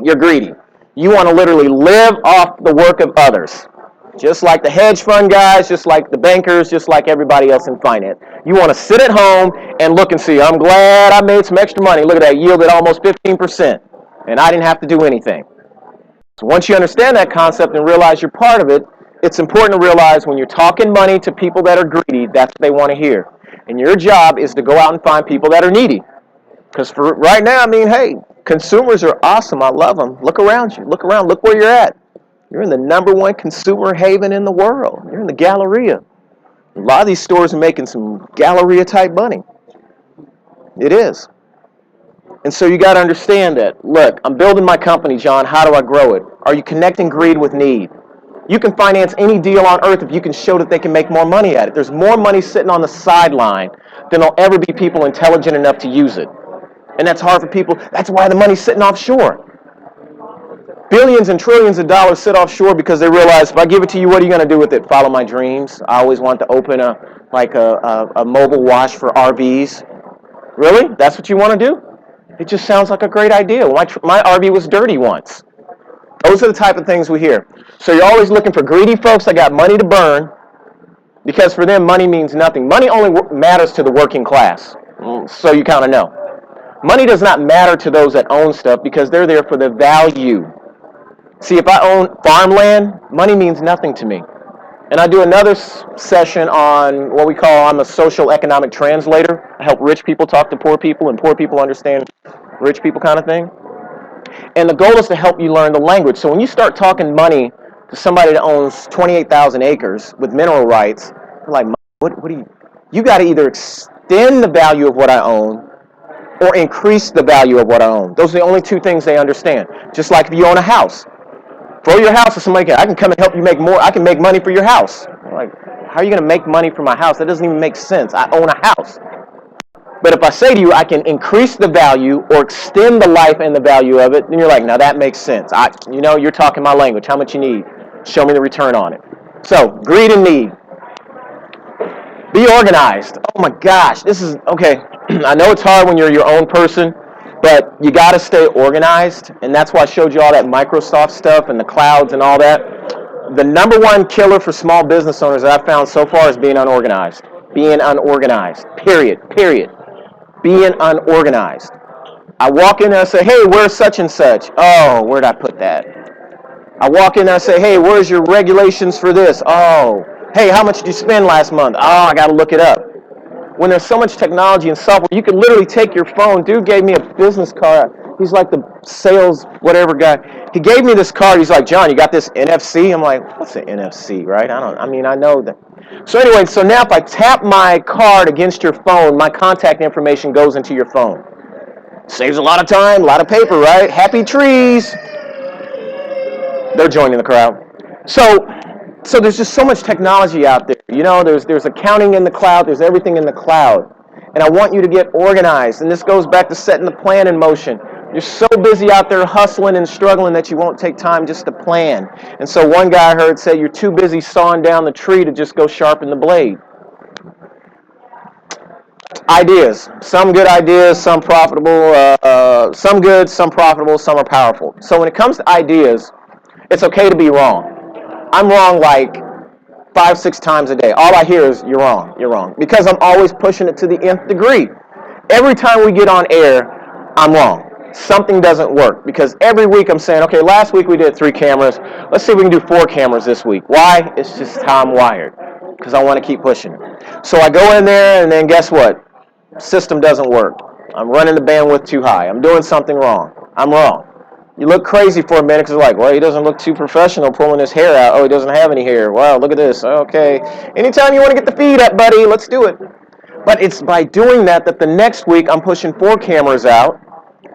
You're greedy. You want to literally live off the work of others. Just like the hedge fund guys, just like the bankers, just like everybody else in finance. You want to sit at home and look and see, I'm glad I made some extra money. Look at that, yielded almost 15%. And I didn't have to do anything. So once you understand that concept and realize you're part of it, it's important to realize when you're talking money to people that are greedy, that's what they want to hear. And your job is to go out and find people that are needy. Because for right now, I mean, hey, consumers are awesome. I love them. Look around you. Look around. Look where you're at. You're in the #1 consumer haven in the world. You're in the Galleria. A lot of these stores are making some Galleria type money. It is. And so you got to understand that, look, I'm building my company, John. How do I grow it? Are you connecting greed with need? You can finance any deal on earth if you can show that they can make more money at it. There's more money sitting on the sideline than there'll ever be people intelligent enough to use it. And that's hard for people. That's why the money's sitting offshore. Billions and trillions of dollars sit offshore because they realize, if I give it to you, what are you going to do with it? Follow my dreams. I always want to open a mobile wash for RVs. Really? That's what you want to do? It just sounds like a great idea. Well, my RV was dirty once. Those are the type of things we hear. So you're always looking for greedy folks that got money to burn, because for them, money means nothing. Money only matters to the working class. So you kind of know. Money does not matter to those that own stuff because they're there for the value. See, if I own farmland, money means nothing to me. And I do another session on what we call, I'm a social economic translator. I help rich people talk to poor people and poor people understand rich people kind of thing. And the goal is to help you learn the language. So when you start talking money to somebody that owns 28,000 acres with mineral rights, you're like, what do you got to either extend the value of what I own or increase the value of what I own. Those are the only two things they understand. Just like if you own a house. Throw your house to somebody, I can come and help you make more. I can make money for your house. I'm like, how are you going to make money for my house? That doesn't even make sense. I own a house. But if I say to you, I can increase the value or extend the life and the value of it, then you're like, now that makes sense. You're talking my language. How much you need? Show me the return on it. So, greed and need. Be organized. Oh my gosh, this is, okay. I know it's hard when you're your own person, but you got to stay organized, and that's why I showed you all that Microsoft stuff and the clouds and all that. The number one killer for small business owners that I've found so far is being unorganized. Being unorganized. Period. Being unorganized. I walk in there and say, hey, where's such and such? Oh, where'd I put that? I walk in there and say, hey, where's your regulations for this? Oh, hey, how much did you spend last month? Oh, I got to look it up. When there's so much technology and software, you can literally take your phone. Dude gave me a business card. He's like the sales whatever guy. He gave me this card. He's like, John, you got this NFC? I'm like, what's an NFC, right? I know that. So anyway, so now if I tap my card against your phone, my contact information goes into your phone. Saves a lot of time, a lot of paper, right? Happy trees. They're joining the crowd. So there's just so much technology out there. There's accounting in the cloud. There's everything in the cloud. And I want you to get organized. And this goes back to setting the plan in motion. You're so busy out there hustling and struggling that you won't take time just to plan. And so one guy I heard say, you're too busy sawing down the tree to just go sharpen the blade. Ideas. Some good ideas, some profitable. Some good, some profitable, some are powerful. So when it comes to ideas, it's okay to be wrong. I'm wrong like 5-6 times a day. All I hear is, you're wrong. Because I'm always pushing it to the nth degree. Every time we get on air, I'm wrong. Something doesn't work. Because every week I'm saying, okay, last week we did 3 cameras. Let's see if we can do 4 cameras this week. Why? It's just how I'm wired. Because I want to keep pushing it. So I go in there, and then guess what? System doesn't work. I'm running the bandwidth too high. I'm doing something wrong. I'm wrong. You look crazy for a minute because you're like, well, he doesn't look too professional pulling his hair out. Oh, he doesn't have any hair. Wow, look at this. Okay. Anytime you want to get the feed up, buddy, let's do it. But it's by doing that the next week I'm pushing 4 cameras out.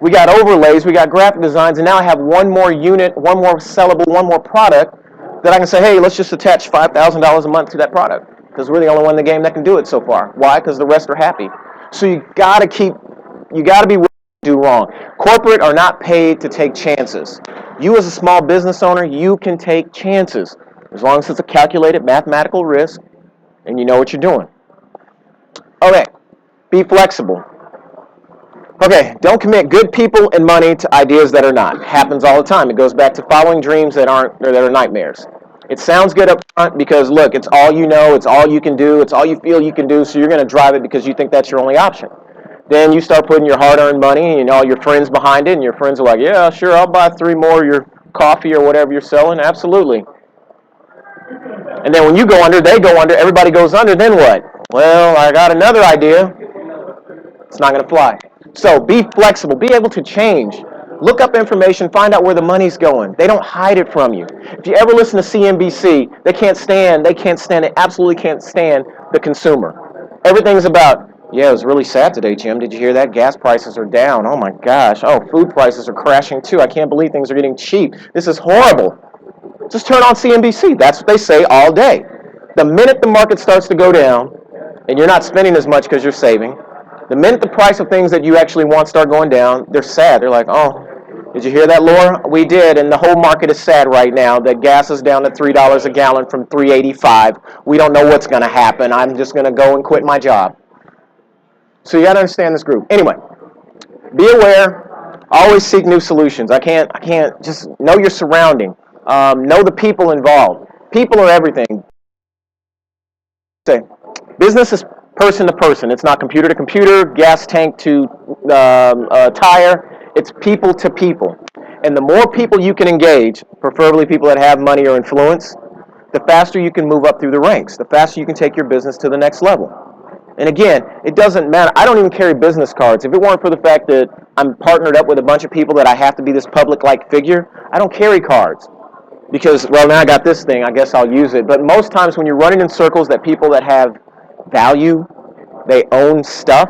We got overlays, we got graphic designs, and now I have one more unit, one more sellable, one more product that I can say, hey, let's just attach $5,000 a month to that product because we're the only one in the game that can do it so far. Why? Because the rest are happy. So you got to be willing to do wrong. Corporate are not paid to take chances. You as a small business owner, you can take chances as long as it's a calculated mathematical risk and you know what you're doing. Okay, be flexible. Okay, don't commit good people and money to ideas that are not. It happens all the time. It goes back to following dreams that are nightmares. It sounds good up front because, look, it's all you know, it's all you can do, it's all you feel you can do, so you're going to drive it because you think that's your only option. Then you start putting your hard-earned money and all your friends behind it, and your friends are like, yeah, sure, I'll buy 3 more of your coffee or whatever you're selling. Absolutely. And then when you go under, they go under, everybody goes under, then what? Well, I got another idea. It's not going to fly. So be flexible. Be able to change. Look up information. Find out where the money's going. They don't hide it from you. If you ever listen to CNBC, they absolutely can't stand the consumer. Everything's about, Yeah, it was really sad today, Jim. Did you hear that? Gas prices are down. Oh my gosh. Oh, food prices are crashing too. I can't believe things are getting cheap. This is horrible. Just turn on CNBC. That's what they say all day. The minute the market starts to go down, and you're not spending as much because you're saving, the minute the price of things that you actually want start going down, they're sad. They're like, oh, did you hear that, Laura? We did, and the whole market is sad right now. That gas is down to $3 a gallon from $3.85. We don't know what's going to happen. I'm just going to go and quit my job. So you got to understand this group. Anyway, be aware. Always seek new solutions. I can't just know your surrounding. Know the people involved. People are everything. Say, business is person to person. It's not computer to computer, gas tank to tire. It's people to people. And the more people you can engage, preferably people that have money or influence, the faster you can move up through the ranks. The faster you can take your business to the next level. And again, it doesn't matter. I don't even carry business cards. If it weren't for the fact that I'm partnered up with a bunch of people that I have to be this public-like figure, I don't carry cards. Because, well, now I got this thing, I guess I'll use it. But most times when you're running in circles that people that have value, they own stuff,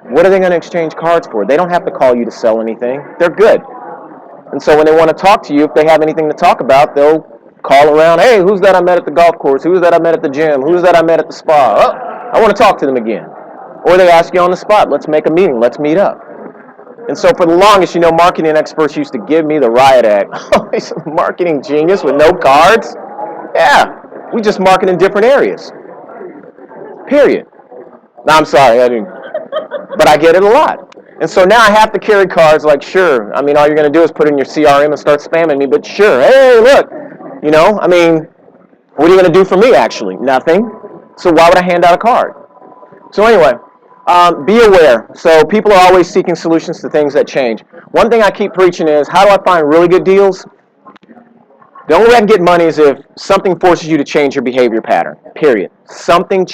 what are they going to exchange cards for? They don't have to call you to sell anything. They're good. And so when they want to talk to you, if they have anything to talk about, they'll call around, hey, who's that I met at the golf course? Who's that I met at the gym? Who's that I met at the spa? Oh, I want to talk to them again. Or they ask you on the spot, let's make a meeting, let's meet up. And so for the longest, marketing experts used to give me the riot act. Oh, he's a marketing genius with no cards? Yeah, we just market in different areas. Period. No, I'm sorry, I didn't. But I get it a lot. And so now I have to carry cards like, sure, all you're going to do is put in your CRM and start spamming me, but sure, hey, look, what are you going to do for me, actually? Nothing. So why would I hand out a card? So anyway, be aware. So people are always seeking solutions to things that change. One thing I keep preaching is, how do I find really good deals? The only way I can get money is if something forces you to change your behavior pattern, period. Something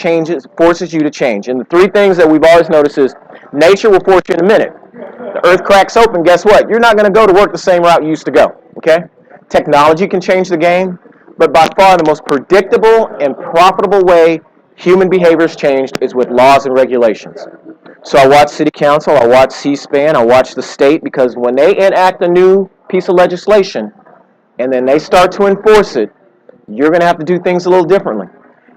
forces you to change. And the three things that we've always noticed is, nature will force you in a minute. The earth cracks open, guess what? You're not going to go to work the same route you used to go, okay? Technology can change the game, but by far the most predictable and profitable way human behavior is changed is with laws and regulations. So I watch city council, I watch C-SPAN, I watch the state, because when they enact a new piece of legislation and then they start to enforce it, you're going to have to do things a little differently.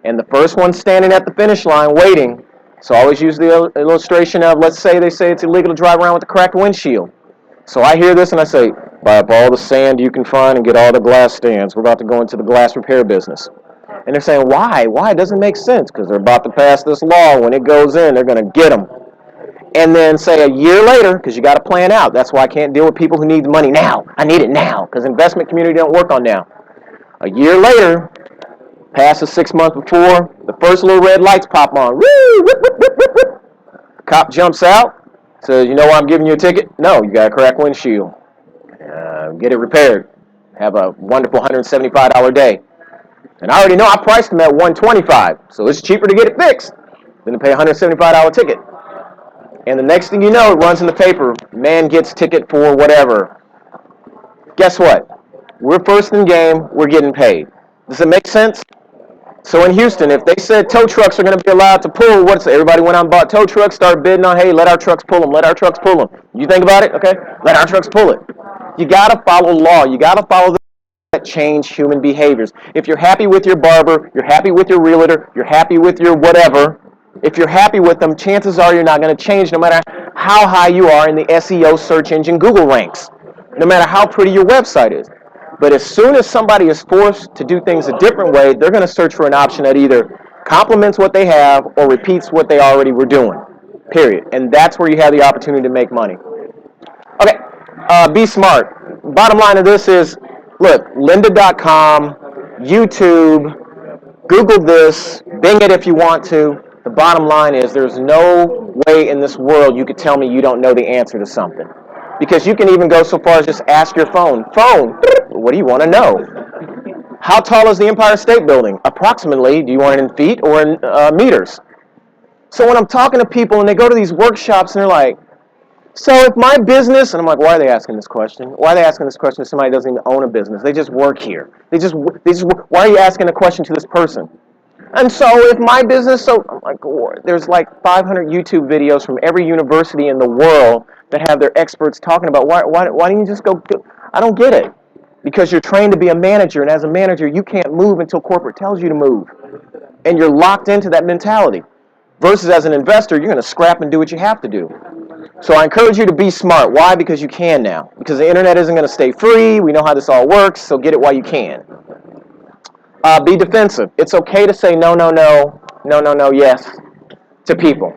And the first one standing at the finish line waiting, so I always use the illustration of, let's say they say it's illegal to drive around with a cracked windshield. So I hear this and I say, buy up all the sand you can find and get all the glass stands. We're about to go into the glass repair business. And they're saying, why? Why? It doesn't make sense, because they're about to pass this law. When it goes in, they're going to get them. And then say a year later, because you got to plan out. That's why I can't deal with people who need money now. I need it now, because investment community don't work on now. A year later, past the 6 months before, the first little red lights pop on. Woo! Whip, whip, whip, whip, whip. Cop jumps out, says, you know why I'm giving you a ticket? No, you got a cracked windshield. Get it repaired. Have a wonderful $175 day. And I already know I priced them at $125, so it's cheaper to get it fixed than to pay a $175 ticket. And the next thing you know, it runs in the paper, man gets ticket for whatever. Guess what? We're first in game, we're getting paid. Does it make sense? So in Houston, if they said tow trucks are going to be allowed to pull, everybody went out and bought tow trucks, started bidding on, hey, let our trucks pull them, let our trucks pull them. You think about it? Okay, let our trucks pull it. You got to follow law. You got to follow the that change human behaviors. If you're happy with your barber, you're happy with your realtor, you're happy with your whatever, if you're happy with them, chances are you're not going to change no matter how high you are in the SEO search engine Google ranks, no matter how pretty your website is. But as soon as somebody is forced to do things a different way, they're going to search for an option that either complements what they have or repeats what they already were doing, period. And that's where you have the opportunity to make money. Okay, be smart. Bottom line of this is, look, lynda.com, YouTube, Google this, Bing it if you want to. The bottom line is there's no way in this world you could tell me you don't know the answer to something. Because you can even go so far as just ask your phone, what do you want to know? How tall is the Empire State Building? Approximately, do you want it in feet or in meters? So when I'm talking to people and they go to these workshops and they're like, so if my business, and I'm like, why are they asking this question? Why are they asking this question if somebody doesn't even own a business? They just work here. Why are you asking a question to this person? And so if my business, so I'm like, oh, there's like 500 YouTube videos from every university in the world that have their experts talking about why don't you just go, I don't get it. Because you're trained to be a manager, and as a manager, you can't move until corporate tells you to move. And you're locked into that mentality. Versus as an investor, you're going to scrap and do what you have to do. So I encourage you to be smart. Why? Because you can now. Because the internet isn't going to stay free. We know how this all works, so get it while you can. Be defensive. It's okay to say no, no, no, no, no, no, yes to people.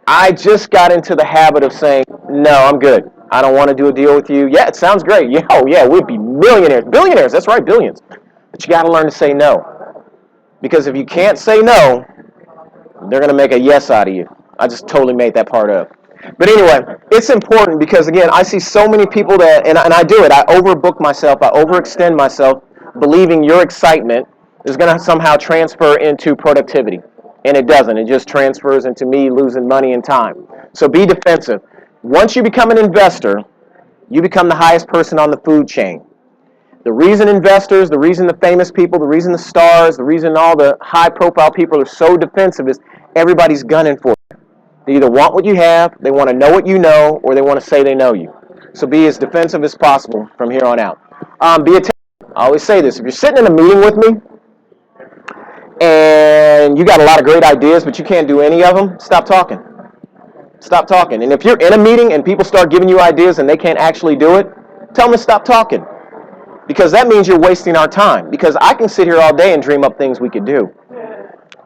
I just got into the habit of saying, no, I'm good. I don't want to do a deal with you. Yeah, it sounds great. Yeah, oh yeah, we'd be millionaires. Billionaires, that's right, billions. But you got to learn to say no. Because if you can't say no, they're going to make a yes out of you. I just totally made that part up. But anyway, it's important because, again, I see so many people that, and I do it, I overbook myself, I overextend myself, believing your excitement is going to somehow transfer into productivity. And it doesn't. It just transfers into me losing money and time. So be defensive. Once you become an investor, you become the highest person on the food chain. The reason investors, the reason the famous people, the reason the stars, the reason all the high-profile people are so defensive is everybody's gunning for it. They either want what you have, they want to know what you know, or they want to say they know you. So be as defensive as possible from here on out. Be attentive. I always say this. If you're sitting in a meeting with me and you got a lot of great ideas, but you can't do any of them, stop talking. Stop talking. And if you're in a meeting and people start giving you ideas and they can't actually do it, tell them to stop talking. Because that means you're wasting our time. Because I can sit here all day and dream up things we could do.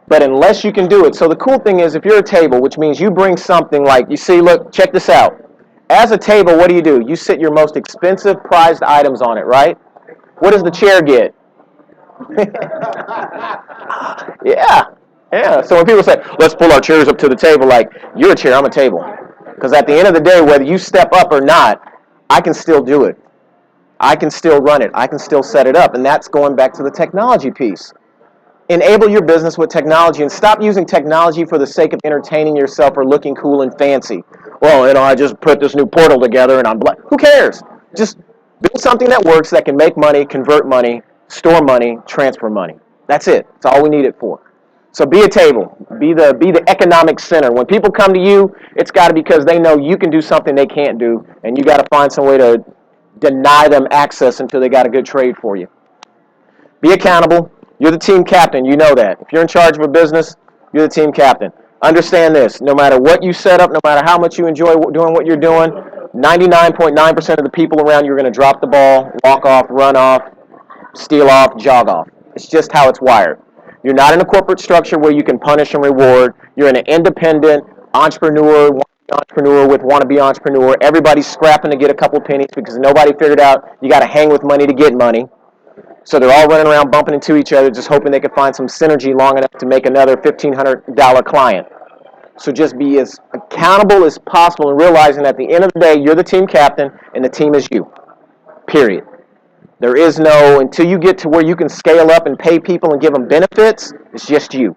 But unless you can do it. So the cool thing is if you're a table, which means you bring something like, you see, look, check this out. As a table, what do? You sit your most expensive prized items on it, right? What does the chair get? Yeah. Yeah. So when people say, let's pull our chairs up to the table, like, you're a chair, I'm a table. Because at the end of the day, whether you step up or not, I can still do it. I can still run it. I can still set it up. And that's going back to the technology piece. Enable your business with technology and stop using technology for the sake of entertaining yourself or looking cool and fancy. Well, I just put this new portal together and I'm who cares? Just build something that works, that can make money, convert money, store money, transfer money. That's it. That's all we need it for. So be a table. Be the economic center. When people come to you, it's got to be because they know you can do something they can't do, and you got to find some way to deny them access until they got a good trade for you. Be accountable. You're the team captain. You know that. If you're in charge of a business, you're the team captain. Understand this. No matter what you set up, no matter how much you enjoy doing what you're doing, 99.9% of the people around you are going to drop the ball, walk off, run off, steal off, jog off. It's just how it's wired. You're not in a corporate structure where you can punish and reward. You're in an independent entrepreneur with wannabe entrepreneur. Everybody's scrapping to get a couple pennies because nobody figured out you got to hang with money to get money. So they're all running around bumping into each other, just hoping they can find some synergy long enough to make another $1,500 client. So just be as accountable as possible and realizing at the end of the day, you're the team captain and the team is you. Period. There is no, until you get to where you can scale up and pay people and give them benefits, it's just you.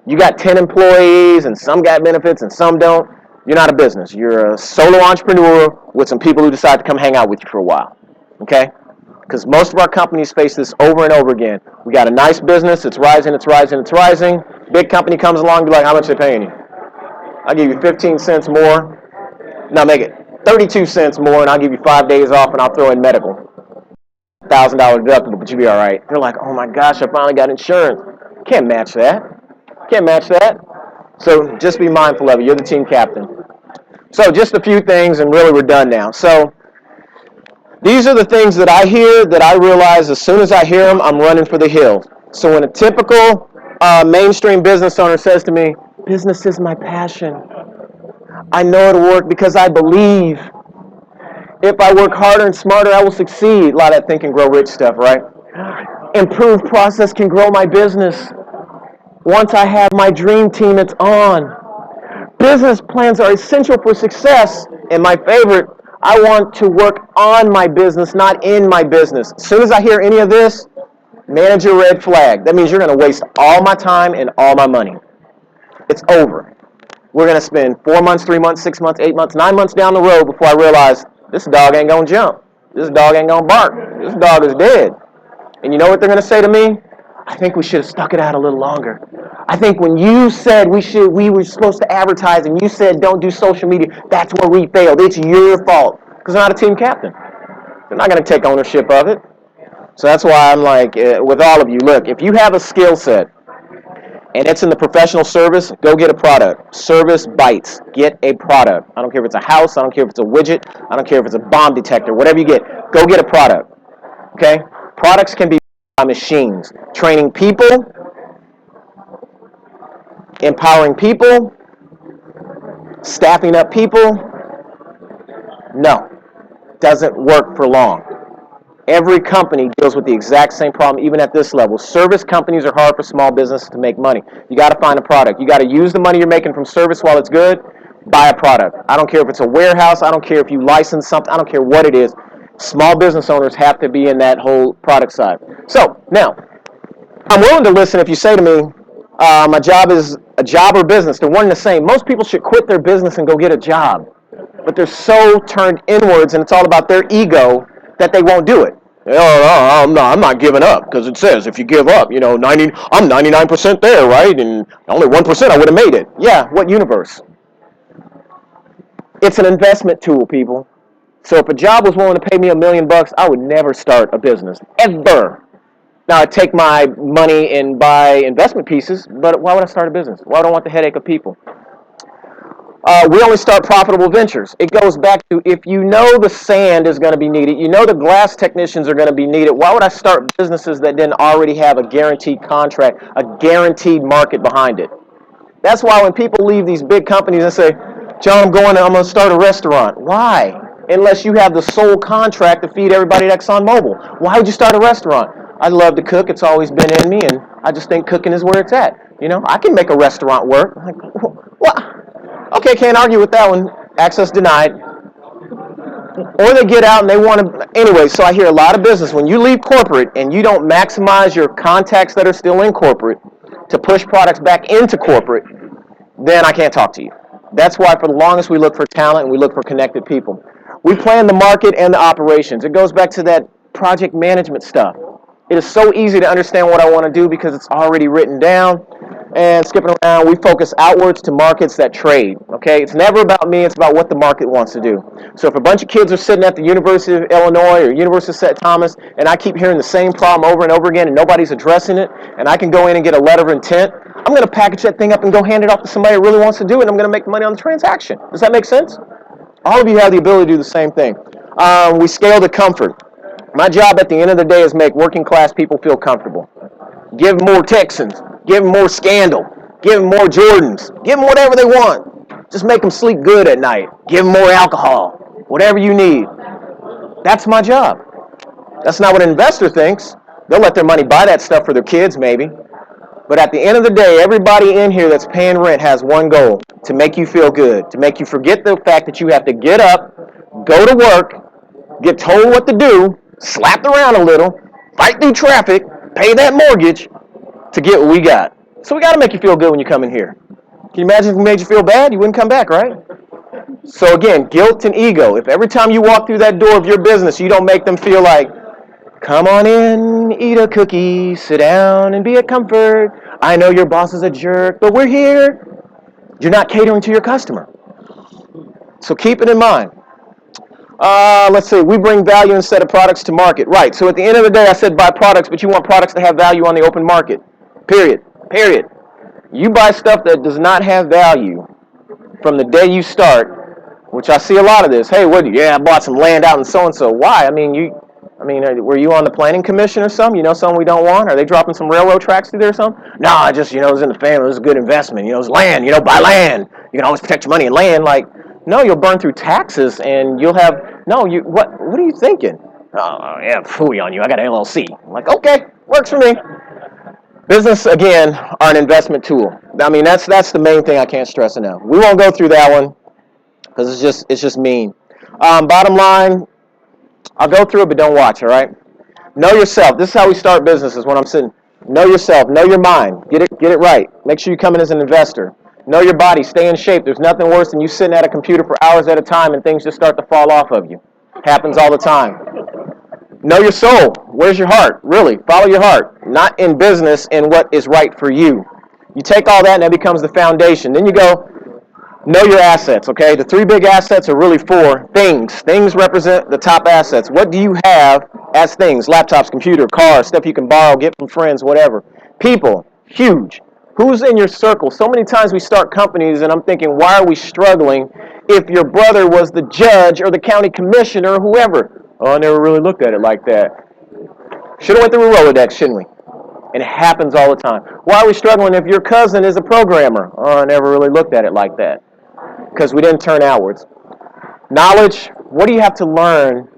You got 10 employees and some got benefits and some don't. You're not a business. You're a solo entrepreneur with some people who decide to come hang out with you for a while. Okay? Because most of our companies face this over and over again. We got a nice business, it's rising, it's rising, it's rising. Big company comes along and be like, how much are they paying you? I'll give you 15 cents more. No, make it 32 cents more, and I'll give you 5 days off, and I'll throw in medical. $1,000 deductible, but you'll be all right. You're like, oh my gosh, I finally got insurance. Can't match that. Can't match that. So just be mindful of it. You're the team captain. So just a few things, and really we're done now. So these are the things that I hear that I realize as soon as I hear them, I'm running for the hills. So when a typical mainstream business owner says to me, business is my passion. I know it'll work because I believe. If I work harder and smarter, I will succeed. A lot of that think and grow rich stuff, right? Improved process can grow my business. Once I have my dream team, it's on. Business plans are essential for success. And my favorite, I want to work on my business, not in my business. As soon as I hear any of this, manager red flag. That means you're going to waste all my time and all my money. It's over. We're going to spend 4 months, 3 months, 6 months, 8 months, 9 months down the road before I realize this dog ain't going to jump. This dog ain't going to bark. This dog is dead. And you know what they're going to say to me? I think we should have stuck it out a little longer. I think when you said we were supposed to advertise and you said don't do social media, that's where we failed. It's your fault. Because they're not a team captain. They're not going to take ownership of it. So that's why I'm like, with all of you, look, if you have a skill set and it's in the professional service, go get a product. Service bites. Get a product. I don't care if it's a house. I don't care if it's a widget. I don't care if it's a bomb detector. Whatever you get, go get a product. Okay? Products can be by machines. Training people, empowering people, staffing up people. No. Doesn't work for long. Every company deals with the exact same problem, even at this level. Service companies are hard for small businesses to make money. You got to find a product. You got to use the money you're making from service while it's good. Buy a product. I don't care if it's a warehouse. I don't care if you license something. I don't care what it is. Small business owners have to be in that whole product side. So now, I'm willing to listen if you say to me, my job is a job or business. They're one and the same. Most people should quit their business and go get a job. But they're so turned inwards, and it's all about their ego, that they won't do it. Oh, no, I'm not giving up, because it says if you give up, I'm 99% there, right? And only 1% I would have made it. Yeah, what universe? It's an investment tool, people. So if a job was willing to pay me $1 million, I would never start a business, ever. Now, I'd take my money and buy investment pieces, but why would I start a business? Why would I want the headache of people? We only start profitable ventures. It goes back to, if you know the sand is going to be needed, you know the glass technicians are going to be needed, why would I start businesses that didn't already have a guaranteed contract, a guaranteed market behind it? That's why when people leave these big companies and say, John, I'm going to start a restaurant. Why? Unless you have the sole contract to feed everybody at ExxonMobil. Why would you start a restaurant? I love to cook. It's always been in me, and I just think cooking is where it's at. I can make a restaurant work. I'm like, what? Okay, can't argue with that one. Access denied. Or they get out and they want to... Anyway, so I hear a lot of business. When you leave corporate and you don't maximize your contacts that are still in corporate to push products back into corporate, then I can't talk to you. That's why for the longest we look for talent and we look for connected people. We plan the market and the operations. It goes back to that project management stuff. It is so easy to understand what I want to do because it's already written down. And skipping around, we focus outwards to markets that trade. Okay, it's never about me, it's about what the market wants to do. So if a bunch of kids are sitting at the University of Illinois or University of St. Thomas, and I keep hearing the same problem over and over again and nobody's addressing it, and I can go in and get a letter of intent, I'm going to package that thing up and go hand it off to somebody that really wants to do it, and I'm going to make money on the transaction. Does that make sense? All of you have the ability to do the same thing. We scale to comfort. My job at the end of the day is make working class people feel comfortable. Give them more Texans. Give them more Scandal. Give them more Jordans. Give them whatever they want. Just make them sleep good at night. Give them more alcohol. Whatever you need. That's my job. That's not what an investor thinks. They'll let their money buy that stuff for their kids, maybe. But at the end of the day, everybody in here that's paying rent has one goal: to make you feel good, to make you forget the fact that you have to get up, go to work, get told what to do, slapped around a little, fight through traffic, pay that mortgage to get what we got. So we got to make you feel good when you come in here. Can you imagine if we made you feel bad? You wouldn't come back, right? So again, guilt and ego. If every time you walk through that door of your business, you don't make them feel like, come on in, eat a cookie, sit down and be a comfort. I know your boss is a jerk, but we're here. You're not catering to your customer. So keep it in mind. Let's see, we bring value instead of products to market. Right, so at the end of the day, I said buy products, but you want products to have value on the open market. Period. You buy stuff that does not have value from the day you start, which I see a lot of this. Hey, I bought some land out in so-and-so. Why? Were you on the planning commission or something? You know something we don't want? Are they dropping some railroad tracks through there or something? No, I just, it was in the family. It was a good investment. It's land. Buy land. You can always protect your money in land. No, you'll burn through taxes and you'll have, what are you thinking? Oh, yeah, phooey on you. I got an LLC. I'm like, okay, works for me. Business, again, are an investment tool. That's the main thing I can't stress enough. We won't go through that one because it's just mean. Bottom line, I'll go through it, but don't watch, all right? Know yourself. This is how we start businesses when I'm sitting. Know yourself. Know your mind. Get it right. Make sure you come in as an investor. Know your body. Stay in shape. There's nothing worse than you sitting at a computer for hours at a time and things just start to fall off of you. Happens all the time. Know your soul. Where's your heart? Really, follow your heart. Not in business, in what is right for you. You take all that and that becomes the foundation. Then you go, know your assets, okay? The three big assets are really four things. Things represent the top assets. What do you have as things? Laptops, computer, cars, stuff you can borrow, get from friends, whatever. People, huge. Who's in your circle? So many times we start companies and I'm thinking, why are we struggling if your brother was the judge or the county commissioner or whoever? Oh, I never really looked at it like that. Should have went through a Rolodex, shouldn't we? And it happens all the time. Why are we struggling if your cousin is a programmer? Oh, I never really looked at it like that. Because we didn't turn outwards. Knowledge, what do you have to learn,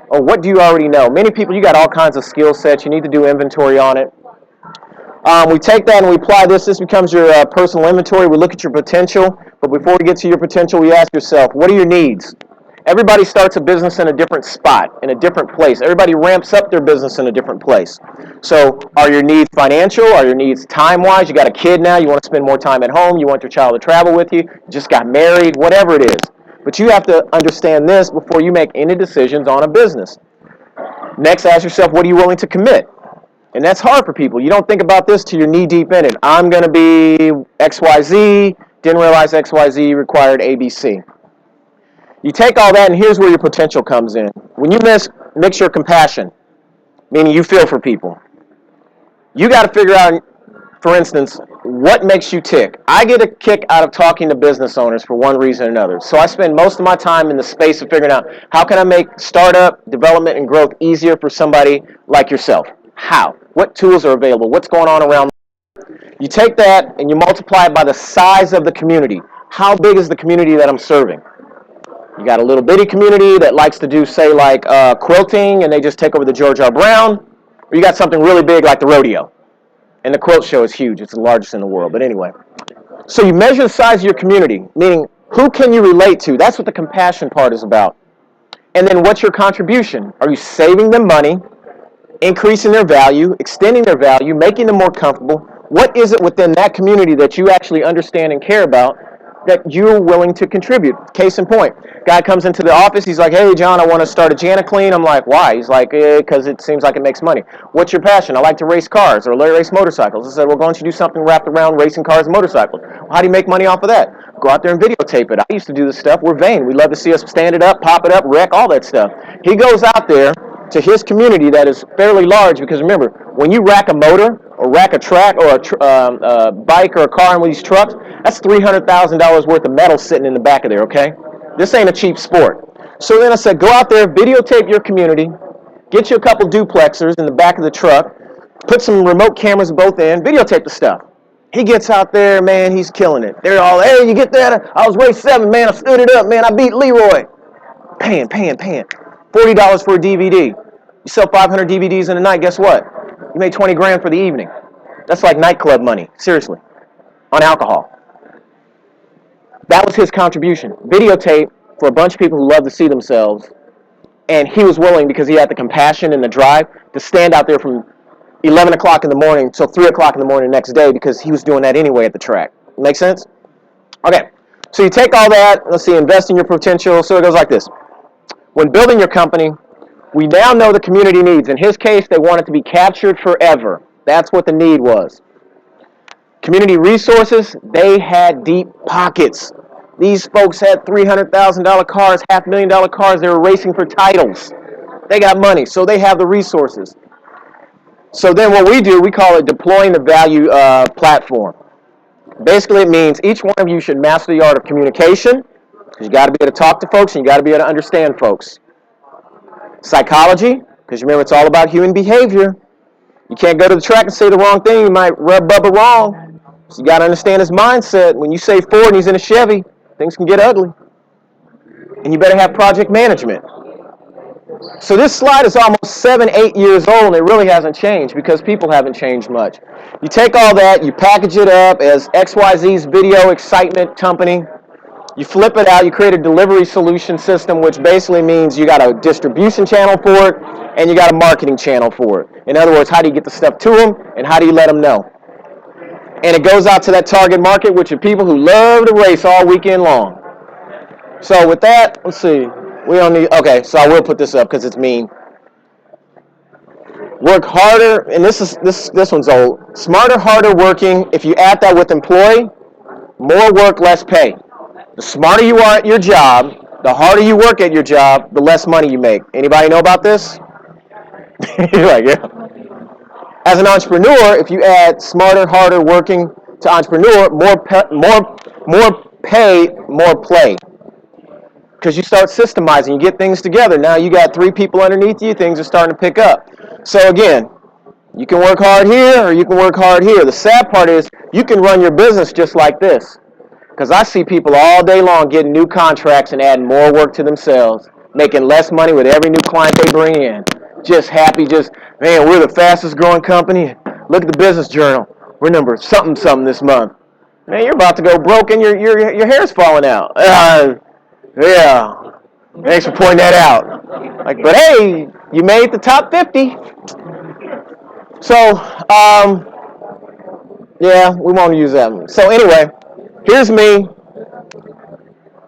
or what do you already know? Many people, you got all kinds of skill sets. You need to do inventory on it. We take that and we apply this. This becomes your personal inventory. We look at your potential. But before we get to your potential, we ask yourself, what are your needs? Everybody starts a business in a different spot, in a different place. Everybody ramps up their business in a different place. So are your needs financial? Are your needs time-wise? You got a kid now. You want to spend more time at home. You want your child to travel with you. You just got married, whatever it is. But you have to understand this before you make any decisions on a business. Next, ask yourself, what are you willing to commit? And that's hard for people. You don't think about this till you're knee-deep in it. I'm going to be XYZ. Didn't realize XYZ required ABC. You take all that, and here's where your potential comes in. When you mix your compassion, meaning you feel for people, you got to figure out, for instance, what makes you tick. I get a kick out of talking to business owners for one reason or another. So I spend most of my time in the space of figuring out how can I make startup, development, and growth easier for somebody like yourself. How? What tools are available? What's going on around? You take that and you multiply it by the size of the community. How big is the community that I'm serving? You got a little bitty community that likes to do, say, like quilting, and they just take over the George R. Brown. Or you got something really big like the rodeo. And the quilt show is huge. It's the largest in the world. But anyway. So you measure the size of your community, meaning who can you relate to? That's what the compassion part is about. And then what's your contribution? Are you saving them money, increasing their value, extending their value, making them more comfortable? What is it within that community that you actually understand and care about that you're willing to contribute? Case in point, guy comes into the office, he's like, hey John, I want to start a JanaClean. I'm like, why? He's like, because it seems like it makes money. What's your passion? I like to race cars or race motorcycles. I said, well, why don't you do something wrapped around racing cars and motorcycles? Well, how do you make money off of that? Go out there and videotape it. I used to do this stuff. We're vain. We love to see us stand it up, pop it up, wreck, all that stuff. He goes out there to his community that is fairly large, because remember, when you rack a motor or rack a track or a bike or a car in one of these trucks, that's $300,000 worth of metal sitting in the back of there, okay? This ain't a cheap sport. So then I said, go out there, videotape your community, get you a couple duplexers in the back of the truck, put some remote cameras both in, videotape the stuff. He gets out there, man, he's killing it. They're all, hey, you get that? I was race 7, man, I stood it up, man, I beat Leroy. Paying. $40 for a DVD. You sell 500 DVDs in a night, guess what? You made 20 grand for the evening. That's like nightclub money, seriously, on alcohol. That was his contribution. Videotape for a bunch of people who love to see themselves. And he was willing, because he had the compassion and the drive, to stand out there from 11 o'clock in the morning till 3 o'clock in the morning the next day, because he was doing that anyway at the track. Make sense? Okay. So you take all that, let's see, invest in your potential. So it goes like this. When building your company, we now know the community needs. In his case, they want it to be captured forever. That's what the need was. Community resources, they had deep pockets. These folks had $300,000 cars, $500,000 cars. They were racing for titles. They got money, so they have the resources. So then what we do, we call it deploying the value platform. Basically, it means each one of you should master the art of communication, because you got to be able to talk to folks and you got to be able to understand folks. Psychology, because remember, it's all about human behavior. You can't go to the track and say the wrong thing. You might rub Bubba wrong. So you got to understand his mindset. When you say Ford and he's in a Chevy, things can get ugly. And you better have project management. So this slide is almost 7-8 years old, and it really hasn't changed because people haven't changed much. You take all that, you package it up as XYZ's Video Excitement Company. You flip it out, you create a delivery solution system, which basically means you got a distribution channel for it, and you got a marketing channel for it. In other words, how do you get the stuff to them, and how do you let them know? And it goes out to that target market, which are people who love to race all weekend long. So with that, let's see. We don't need, okay, so I will put this up because it's mean. Work harder, and this one's old. Smarter, harder working. If you add that with employee, more work, less pay. The smarter you are at your job, the harder you work at your job, the less money you make. Anybody know about this? You're like, yeah. As an entrepreneur, if you add smarter, harder working to entrepreneur, more pay, more play. Because you start systemizing, you get things together. Now you got 3 people underneath you, things are starting to pick up. So again, you can work hard here or you can work hard here. The sad part is you can run your business just like this. Because I see people all day long getting new contracts and adding more work to themselves, making less money with every new client they bring in. Just happy, man, we're the fastest growing company. Look at the business journal. We're number something something this month. Man, you're about to go broke and your hair's falling out. Yeah. Thanks for pointing that out. Like, but hey, you made the top 50. So, yeah, we won't use that. So anyway, here's me.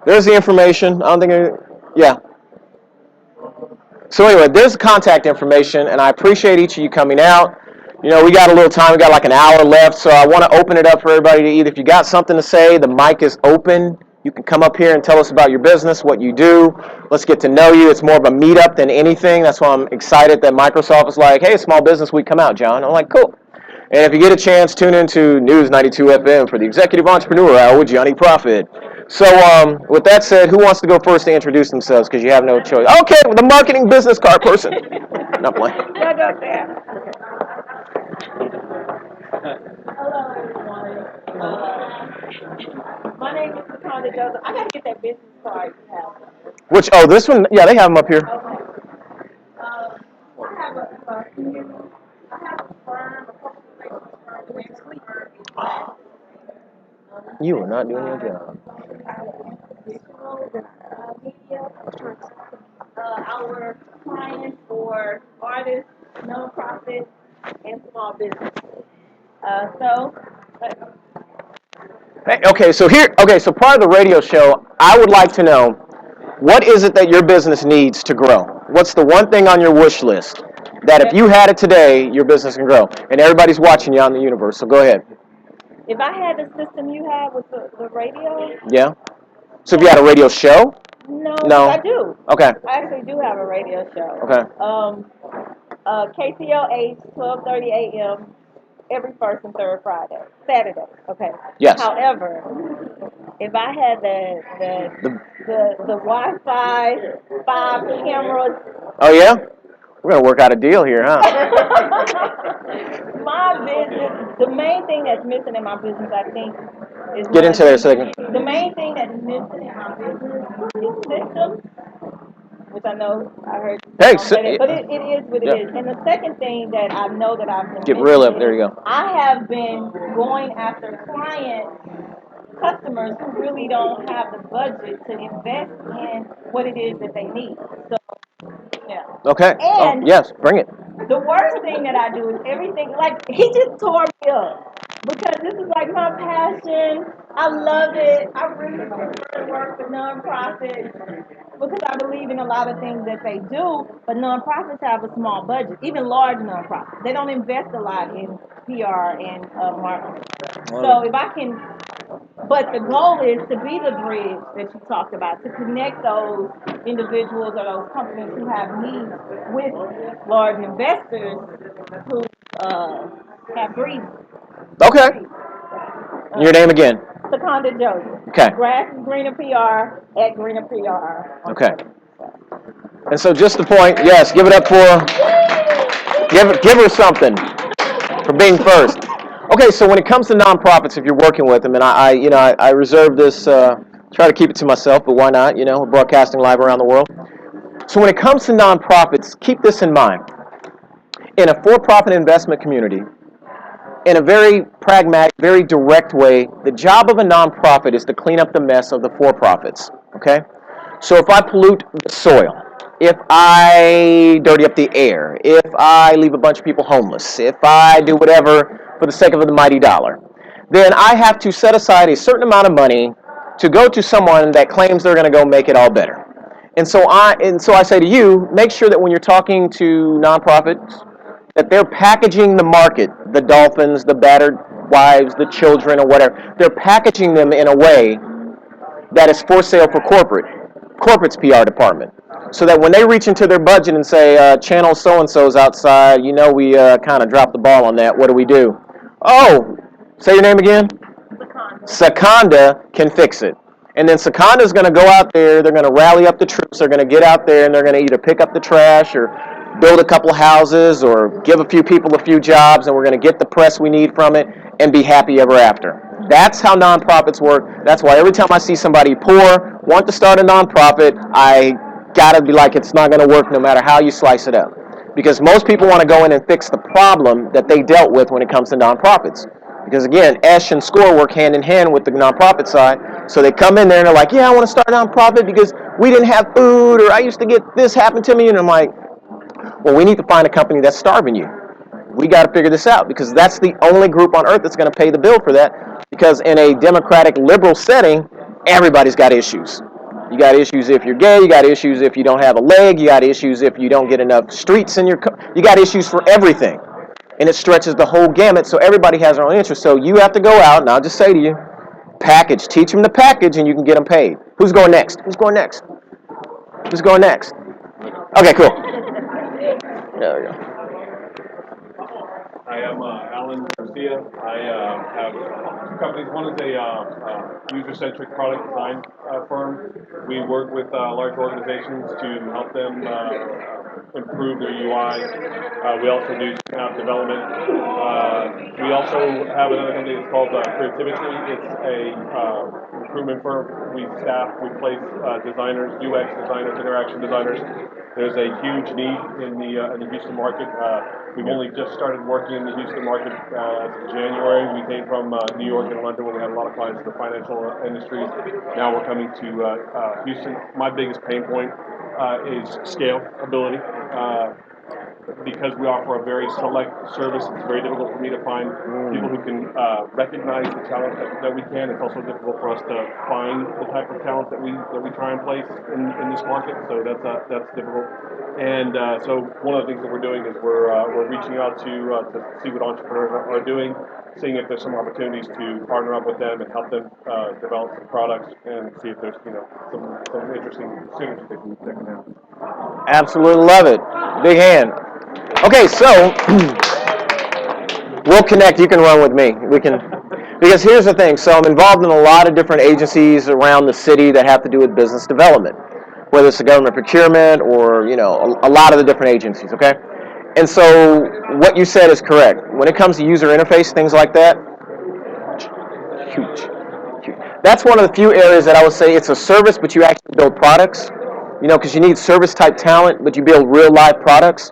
There's the information. I don't think, yeah. So anyway, there's the contact information, and I appreciate each of you coming out. You know, we got a little time. We got like an hour left, so I want to open it up for everybody to either, if you got something to say, the mic is open. You can come up here and tell us about your business, what you do. Let's get to know you. It's more of a meetup than anything. That's why I'm excited that Microsoft is like, hey, Small Business Week, come out, John. I'm like, cool. And if you get a chance, tune into News 92 FM for the Executive Entrepreneur Hour with Jonyprofit. So with that said, who wants to go first to introduce themselves? Because you have no choice. Okay, the marketing business card person. Not playing. Yeah, go there. Hello, everyone. My name is Takanda Joseph. I gotta get that business card you have. Which, oh, this one? Yeah, they have them up here. Okay. I have a firm, a corporate firm. You are not doing your job. Our clients for artists, nonprofits, and small business. So, Hey, okay, so part of the radio show, I would like to know, what is it that your business needs to grow? What's the one thing on your wish list that if you had it today, your business can grow? And everybody's watching you on the universe, so go ahead. if I had the system you have with the radio, Yeah? So if you had a radio show? no, No. I do. Okay. I actually do have a radio show. Okay. KCLH, 12:30 a.m. every first and third Saturday. Okay. Yes. However, if I had the Wi-Fi, 5 cameras. Oh, yeah? We're going to work out a deal here, huh? My business, the main thing that's missing in my business, I think, is Get into there so they can... the main thing that's missing in my business is systems, which I know I heard you Hey, say that, but it is what it is. And the second thing that I know that I've been get real up. There you go. I have been going after customers who really don't have the budget to invest in what it is that they need. So, yeah. Okay. And yes, bring it. the worst thing that I do is everything, like, he just tore me up. Because this is like my passion. I love it. I really prefer to work for nonprofits because I believe in a lot of things that they do. But nonprofits have a small budget, even large nonprofits. They don't invest a lot in PR and marketing. So if I can, but the goal is to be the bridge that you talked about, to connect those individuals or those companies who have needs with large investors who have greed. Okay. Your name again? Seconda Joseph. Okay. Grass is Greener PR at Greener PR. Okay. And so just the point, yes, give it up for, give her something for being first. Okay, so when it comes to nonprofits, if you're working with them, and I reserve this, try to keep it to myself, but why not? You know, we're broadcasting live around the world. So when it comes to nonprofits, keep this in mind. In a for-profit investment community, in a very pragmatic, very direct way, the job of a nonprofit is to clean up the mess of the for-profits, okay? So if I pollute the soil, if I dirty up the air, if I leave a bunch of people homeless, if I do whatever for the sake of the mighty dollar, then I have to set aside a certain amount of money to go to someone that claims they're going to go make it all better. And so I say to you, make sure that when you're talking to nonprofits, that they're packaging the market, the dolphins, the battered wives, the children, or whatever. They're packaging them in a way that is for sale for corporate's PR department. So that when they reach into their budget and say, channel so-and-so's outside, we kind of dropped the ball on that. What do we do? Oh, say your name again? Seconda can fix it. And then Seconda's going to go out there, they're going to rally up the troops, they're going to get out there and they're going to either pick up the trash or build a couple houses or give a few people a few jobs, and we're going to get the press we need from it and be happy ever after. That's how nonprofits work. That's why every time I see somebody poor, want to start a nonprofit, I got to be like, it's not going to work no matter how you slice it up. Because most people want to go in and fix the problem that they dealt with when it comes to nonprofits. Because again, ESH and SCORE work hand in hand with the nonprofit side. So they come in there and they're like, yeah, I want to start a nonprofit because we didn't have food, or I used to get this happen to me. And I'm like, well, we need to find a company that's starving you. We got to figure this out, because that's the only group on earth that's going to pay the bill for that. Because in a democratic liberal setting, everybody's got issues. You got issues if you're gay, you got issues if you don't have a leg, you got issues if you don't get enough streets in your you got issues for everything. And it stretches the whole gamut, so everybody has their own interest. So you have to go out, and I'll just say to you, package. Teach them the package, and you can get them paid. Who's going next? Who's going next? Who's going next? Okay, cool. There we go. I am Alan Garcia. I have two companies. One is a user-centric product design firm. We work with large organizations to help them improve their UI. We also do app development. We also have another company that's called Creativity. It's a recruitment firm. We place designers, UX designers, interaction designers. There's a huge need in the Houston market. We've only just started working in the Houston market as of January. We came from New York and London, where we had a lot of clients in the financial industries. Now we're coming to Houston. My biggest pain point is scalability. Because we offer a very select service, it's very difficult for me to find people who can recognize the talent that we can. It's also difficult for us to find the type of talent that we try and place in this market. So that's difficult. And so one of the things that we're doing is we're reaching out to see what entrepreneurs are doing, seeing if there's some opportunities to partner up with them and help them develop some products, and see if there's some interesting synergy that can happen. Absolutely love it. Big hand. Okay, so we'll connect. You can run with me. We can, because here's the thing. So I'm involved in a lot of different agencies around the city that have to do with business development, whether it's the government procurement or a lot of the different agencies. Okay, and so what you said is correct. When it comes to user interface, things like that, huge. That's one of the few areas that I would say it's a service, but you actually build products. Because you need service type talent, but you build real live products.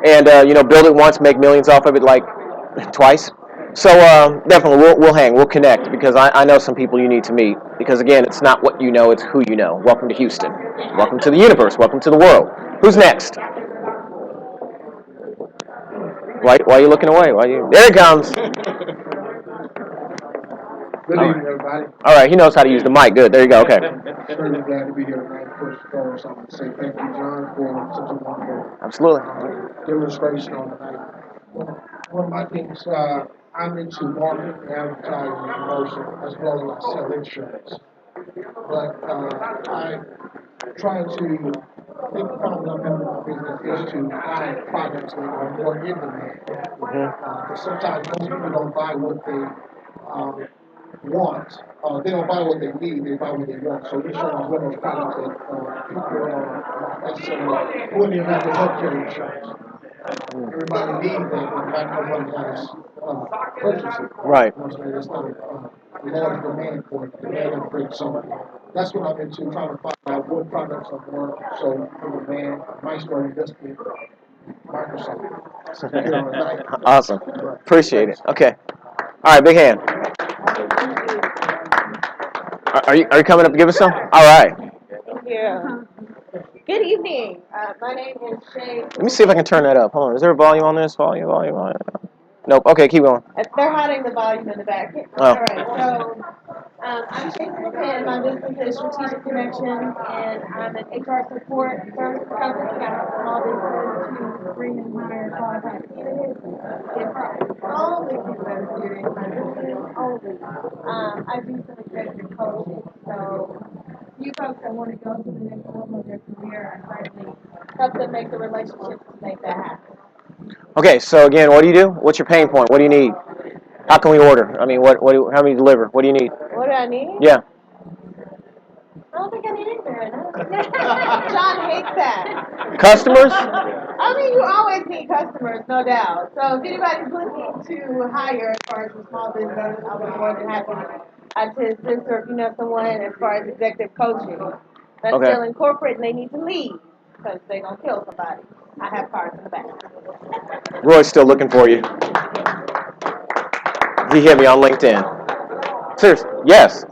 And build it once, make millions off of it like twice. So definitely we'll hang, we'll connect, because I know some people you need to meet. Because again, it's not what you know, it's who you know. Welcome to Houston. Welcome to the universe. Welcome to the world. Who's next? Why are you looking away? There it comes. Good evening, everybody. All right, he knows how to use the mic. Good. There you go. Okay. Certainly glad to be here tonight. First and foremost, I want to say thank you, John, for such a wonderful Absolutely. demonstration on tonight. One of my things, I'm into marketing, advertising, promotion, as well as I sell insurance. But I try to think the problem I'm having in my business is to hide products that are more in demand. Because sometimes most people don't buy what they want. They don't buy what they need, they buy what they want. So insurance is one of those products that people are not necessarily willing to have the healthcare insurance. Everybody needs that, but not everybody has purchase it. Right. There's not a large demand for it. Demand is great. So that's what I'm into, trying to find out what products are more so in demand. Might start investing in Microsoft. Awesome. Appreciate it. Okay. All right, big hand. Are you coming up to give us some? All right. Thank you. Good evening. My name is Shay. Let me see if I can turn that up. Hold on. Is there a volume on this? Volume. Nope. Okay, keep going. They're hiding the volume in the back. Oh. All right. So I'm Jason LePen. My business is Strategic Connections, and I'm an HR support services company. I help small businesses to screen and hire qualified candidates. And for all the people that are serious about business only, I do some executive coaching. So, you folks that want to go to the next level of their career, I certainly help them make the relationships to make that happen. Okay, so again, what do you do? What's your pain point? What do you need? How can we order? I mean, how do you deliver? What do you need? What do I need? Yeah. I don't think I need anything right now. John hates that. Customers? I mean, you always need customers, no doubt. So if anybody's looking to hire as far as a small business, I'll be more than happy to assist, or if you know someone as far as executive coaching that's Okay. still in corporate and they need to leave because they're going to kill somebody. I have cards in the back. Roy's still looking for you. He hit me on LinkedIn. Seriously, yes.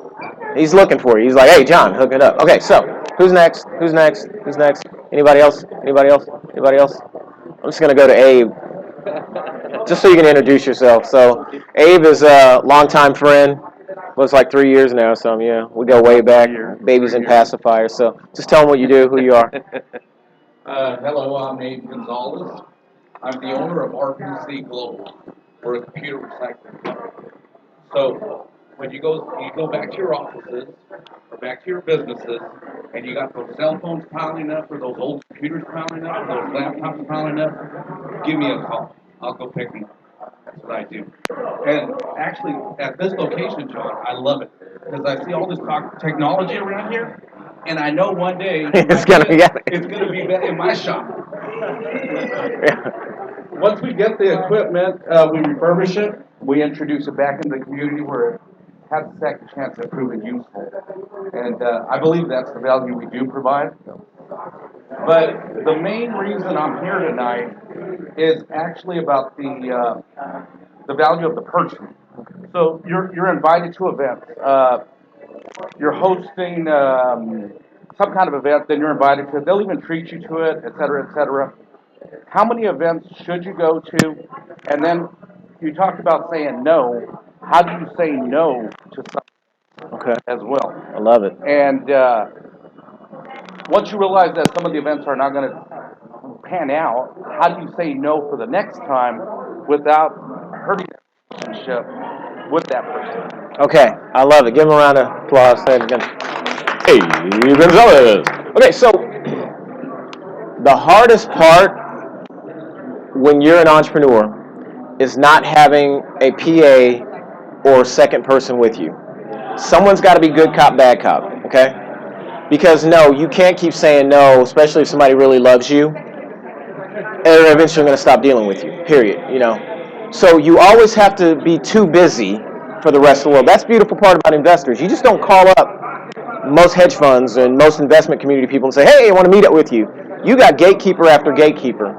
He's looking for you. He's like, hey, John, hook it up. Okay, so who's next? Who's next? Who's next? Anybody else? Anybody else? Anybody else? I'm just going to go to Abe, just so you can introduce yourself. So Abe is a longtime friend. Looks like 3 years now, so yeah, we go way back. Babies and pacifiers. So just tell them what you do, who you are. Hello, I'm Abe Gonzalez. I'm the owner of RPC Global. We're a computer recycling company. So when you go back to your offices or back to your businesses, and you got those cell phones piling up, or those old computers piling up, or those laptops piling up, give me a call. I'll go pick them up. That's what I do. And actually, at this location, John, I love it because I see all this technology around here, and I know one day It's gonna be. it's gonna be in my shop. Yeah. Once we get the equipment, we refurbish it, we introduce it back into the community where it has a second chance at proving useful. And I believe that's the value we do provide. But the main reason I'm here tonight is actually about the value of the person. So you're invited to events. You're hosting some kind of event, then you're invited to it. They'll even treat you to it, et cetera, et cetera. How many events should you go to? And then you talked about saying no. How do you say no to something Okay. as well? I love it. And once you realize that some of the events are not going to pan out, how do you say no for the next time without hurting that relationship with that person? Okay, I love it. Give him a round of applause. Say it again. Hey, Gonzalez. Okay, so the hardest part when you're an entrepreneur is not having a PA or second person with you. Someone's got to be good cop, bad cop, okay? Because no, you can't keep saying no, especially if somebody really loves you, and they're eventually going to stop dealing with you, period, you know? So you always have to be too busy for the rest of the world. That's the beautiful part about investors. You just don't call up most hedge funds and most investment community people and say, hey, I want to meet up with you. You got gatekeeper after gatekeeper.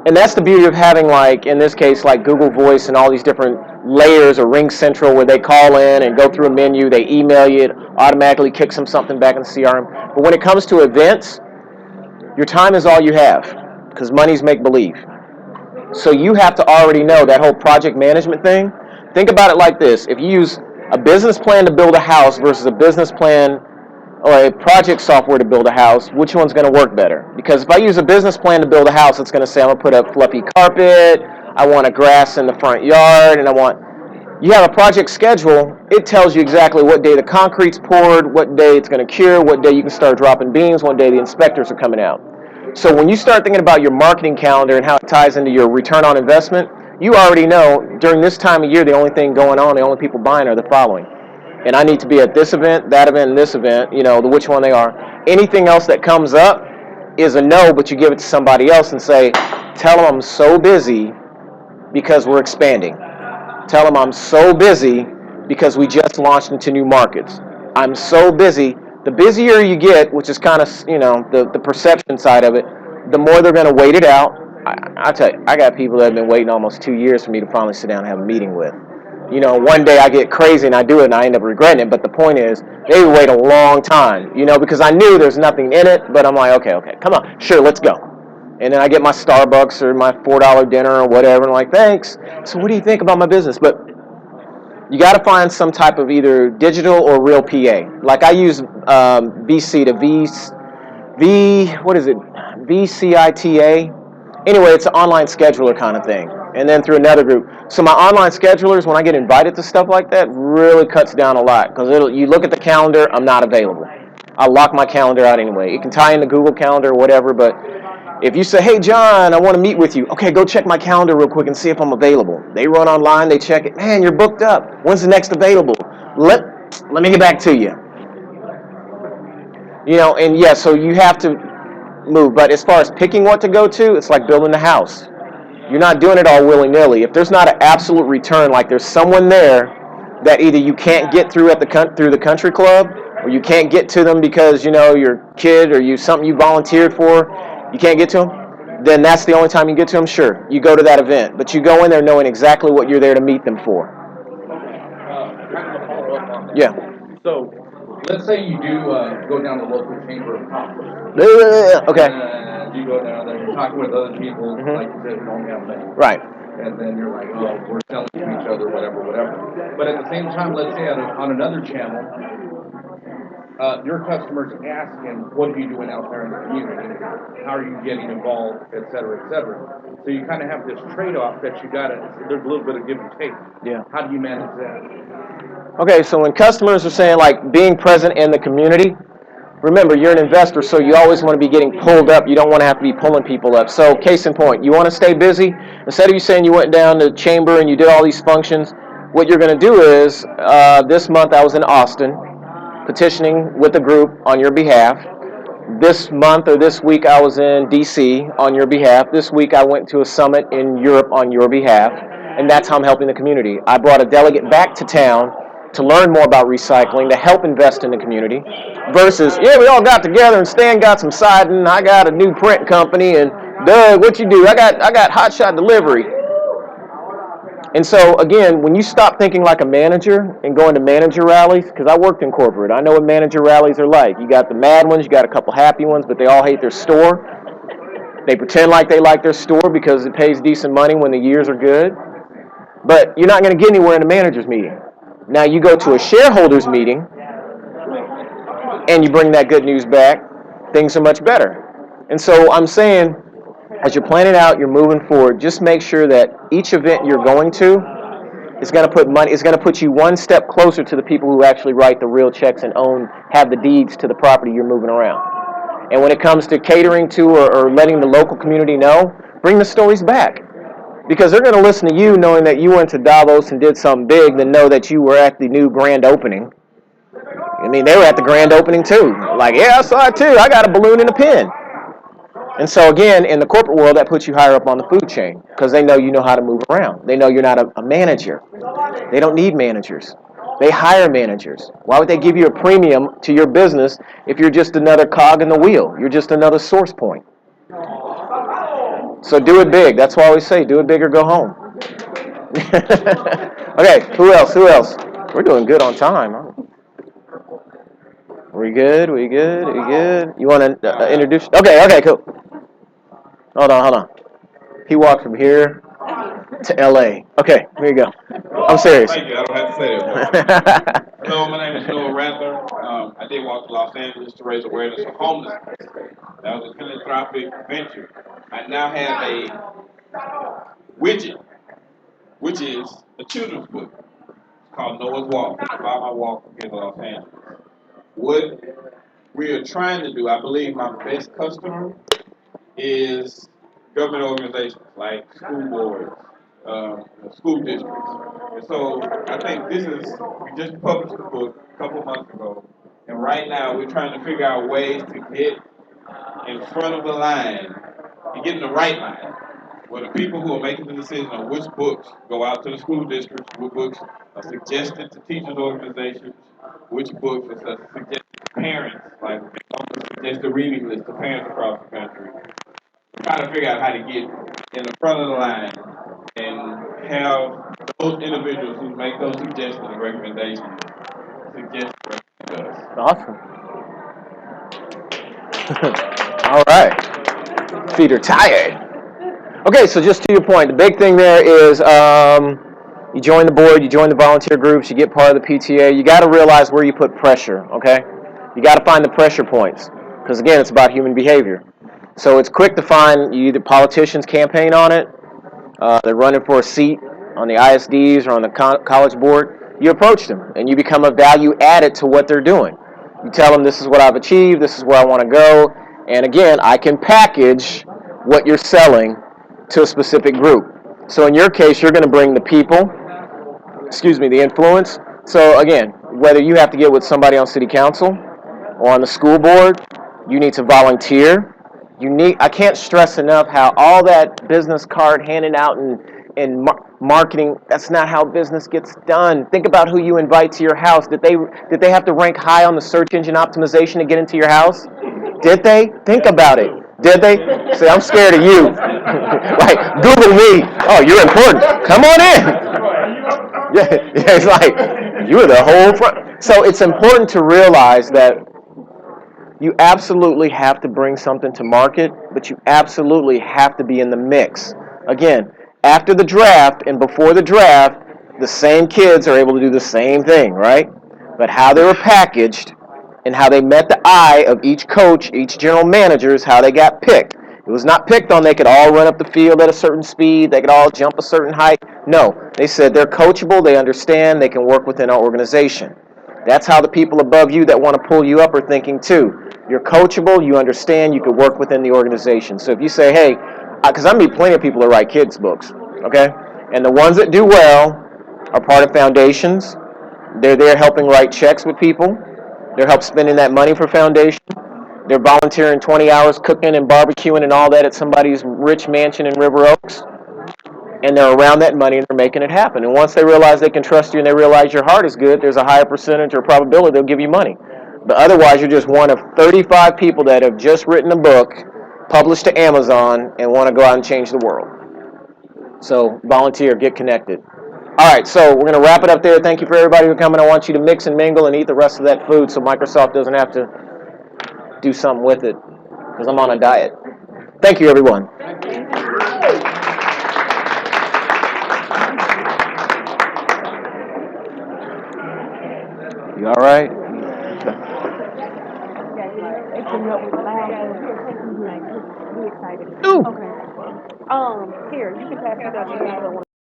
And that's the beauty of having, like, in this case, like Google Voice and all these different layers, or Ring Central, where they call in and go through a menu, they email you, it automatically kicks them something back in the CRM. But when it comes to events, your time is all you have, because money's make-believe. So you have to already know that whole project management thing. Think about it like this. If you use a business plan to build a house versus a business plan or a project software to build a house, which one's going to work better? Because if I use a business plan to build a house, it's going to say I'm going to put up fluffy carpet, I want a grass in the front yard, and you have a project schedule, it tells you exactly what day the concrete's poured, what day it's going to cure, what day you can start dropping beams, what day the inspectors are coming out. So when you start thinking about your marketing calendar and how it ties into your return on investment, you already know during this time of year the only thing going on, the only people buying are the following. And I need to be at this event, that event, and this event, which one they are. Anything else that comes up is a no, but you give it to somebody else and say, tell them I'm so busy because we're expanding. Tell them I'm so busy because we just launched into new markets. I'm so busy. The busier you get, which is kind of, the perception side of it, the more they're going to wait it out. I tell you, I got people that have been waiting almost 2 years for me to finally sit down and have a meeting with. One day I get crazy and I do it and I end up regretting it. But the point is, they wait a long time, because I knew there's nothing in it. But I'm like, okay, come on, sure, let's go. And then I get my Starbucks or my $4 dinner or whatever, and I'm like, thanks. So what do you think about my business? But You got to find some type of either digital or real PA. Like I use VC to what is it? VCITA. Anyway, it's an online scheduler kind of thing. And then through another group. So my online schedulers, when I get invited to stuff like that, really cuts down a lot. Because you look at the calendar, I'm not available. I lock my calendar out anyway. It can tie into Google Calendar or whatever, but if you say, hey, John, I want to meet with you. Okay, go check my calendar real quick and see if I'm available. They run online, they check it. Man, you're booked up. When's the next available? Let me get back to you. You know, and yeah, so you have to move. But as far as picking what to go to, it's like building a house. You're not doing it all willy-nilly. If there's not an absolute return, like there's someone there that either you can't get through through the country club, or you can't get to them because your kid or something you volunteered for, you can't get to them, then that's the only time you get to them. Sure, you go to that event, but you go in there knowing exactly what you're there to meet them for. Kind of a follow-up on that. Yeah. So, let's say you do go down to the local chamber of commerce. Okay. And you go down there, you're talking with other people, like you said, who don't have money. Right. And then you're like, oh, we're selling to each other, whatever. But at the same time, let's say on another channel, your customers asking, what are you doing out there in the community? How are you getting involved, et cetera, et cetera. So you kind of have this trade-off that there's a little bit of give and take. Yeah. How do you manage that? Okay, so when customers are saying like being present in the community, remember you're an investor, so you always want to be getting pulled up. You don't want to have to be pulling people up. So case in point, you want to stay busy. Instead of you saying you went down to the chamber and you did all these functions, what you're going to do is this month I was in Austin petitioning with a group on your behalf. This month or this week I was in DC on your behalf. This week I went to a summit in Europe on your behalf. And that's how I'm helping the community. I brought a delegate back to town to learn more about recycling, to help invest in the community, versus, yeah, we all got together and Stan got some siding, I got a new print company, and Doug, what you do? I got hot shot delivery. And so, again, when you stop thinking like a manager and going to manager rallies, because I worked in corporate, I know what manager rallies are like. You got the mad ones, you got a couple happy ones, but they all hate their store. They pretend like they like their store because it pays decent money when the years are good. But you're not going to get anywhere in a manager's meeting. Now, you go to a shareholders meeting and you bring that good news back, things are much better. And so I'm saying, as you're planning out, you're moving forward, just make sure that each event you're going to is going to put money, is going to put you one step closer to the people who actually write the real checks and have the deeds to the property you're moving around. And when it comes to catering to or letting the local community know, bring the stories back. Because they're going to listen to you knowing that you went to Davos and did something big than know that you were at the new grand opening. I mean, they were at the grand opening too. Like, yeah, I saw it too. I got a balloon and a pin. And so, again, in the corporate world, that puts you higher up on the food chain because they know you know how to move around. They know you're not a manager. They don't need managers. They hire managers. Why would they give you a premium to your business if you're just another cog in the wheel? You're just another source point. So do it big. That's why I always say, do it big or go home. Okay, who else? We're doing good on time. We good? You want to introduce? Okay, cool. Hold on. He walked from here to LA. Okay, here you go. I'm serious. Thank you. I don't have to say that. Hello, my name is Noah Rattler. I did walk to Los Angeles to raise awareness of homelessness. That was a philanthropic venture. I now have a widget, which is a children's book. It's called Noah's Walk. It's about my walk from here to Los Angeles. What we are trying to do, I believe my best customer is government organizations like school boards, school districts. And so I think we just published the book a couple months ago, and right now we're trying to figure out ways to get in front of the line and get in the right line, where the people who are making the decision on which books go out to the school districts, which books are suggested to teachers organizations, which books are suggested to parents, like suggest a reading list to parents across the country. Trying to figure out how to get in the front of the line and have those individuals who make those suggestions and recommendations suggest to us. Awesome. All right. Feet are tired. Okay, so just to your point, the big thing there is You join the board, you join the volunteer groups, you get part of the PTA. You got to realize where you put pressure, okay? You got to find the pressure points because, again, it's about human behavior. So it's quick to find either politicians campaign on it, they're running for a seat on the ISDs or on the college board. You approach them and you become a value added to what they're doing. You tell them this is what I've achieved, this is where I want to go, and again, I can package what you're selling to a specific group. So in your case, you're going to bring the people, the influence. So again, whether you have to get with somebody on city council or on the school board, you need to volunteer. I can't stress enough how all that business card handing out and marketing, that's not how business gets done. Think about who you invite to your house. Did they have to rank high on the search engine optimization to get into your house? Did they? Think about it. Did they? See, I'm scared of you. Like, Google me. Oh, you're important. Come on in. Yeah, it's like, you're the whole front. So it's important to realize that you absolutely have to bring something to market, but you absolutely have to be in the mix. Again, after the draft and before the draft, the same kids are able to do the same thing, right? But how they were packaged and how they met the eye of each coach, each general manager is how they got picked. It was not picked on they could all run up the field at a certain speed, they could all jump a certain height. No, they said they're coachable, they understand, they can work within our organization. That's how the people above you that want to pull you up are thinking too. You're coachable, you understand, you could work within the organization. So if you say, hey, because I meet plenty of people that write kids' books, okay? And the ones that do well are part of foundations. They're there helping write checks with people. They're help spending that money for foundation. They're volunteering 20 hours cooking and barbecuing and all that at somebody's rich mansion in River Oaks. And they're around that money and they're making it happen. And once they realize they can trust you and they realize your heart is good, there's a higher percentage or probability they'll give you money. But otherwise, you're just one of 35 people that have just written a book, published to Amazon, and want to go out and change the world. So volunteer, get connected. All right, so we're going to wrap it up there. Thank you for everybody for coming. I want you to mix and mingle and eat the rest of that food so Microsoft doesn't have to do something with it because I'm on a diet. Thank you, everyone. You all right? Ooh. Okay. Here, you can pass it up.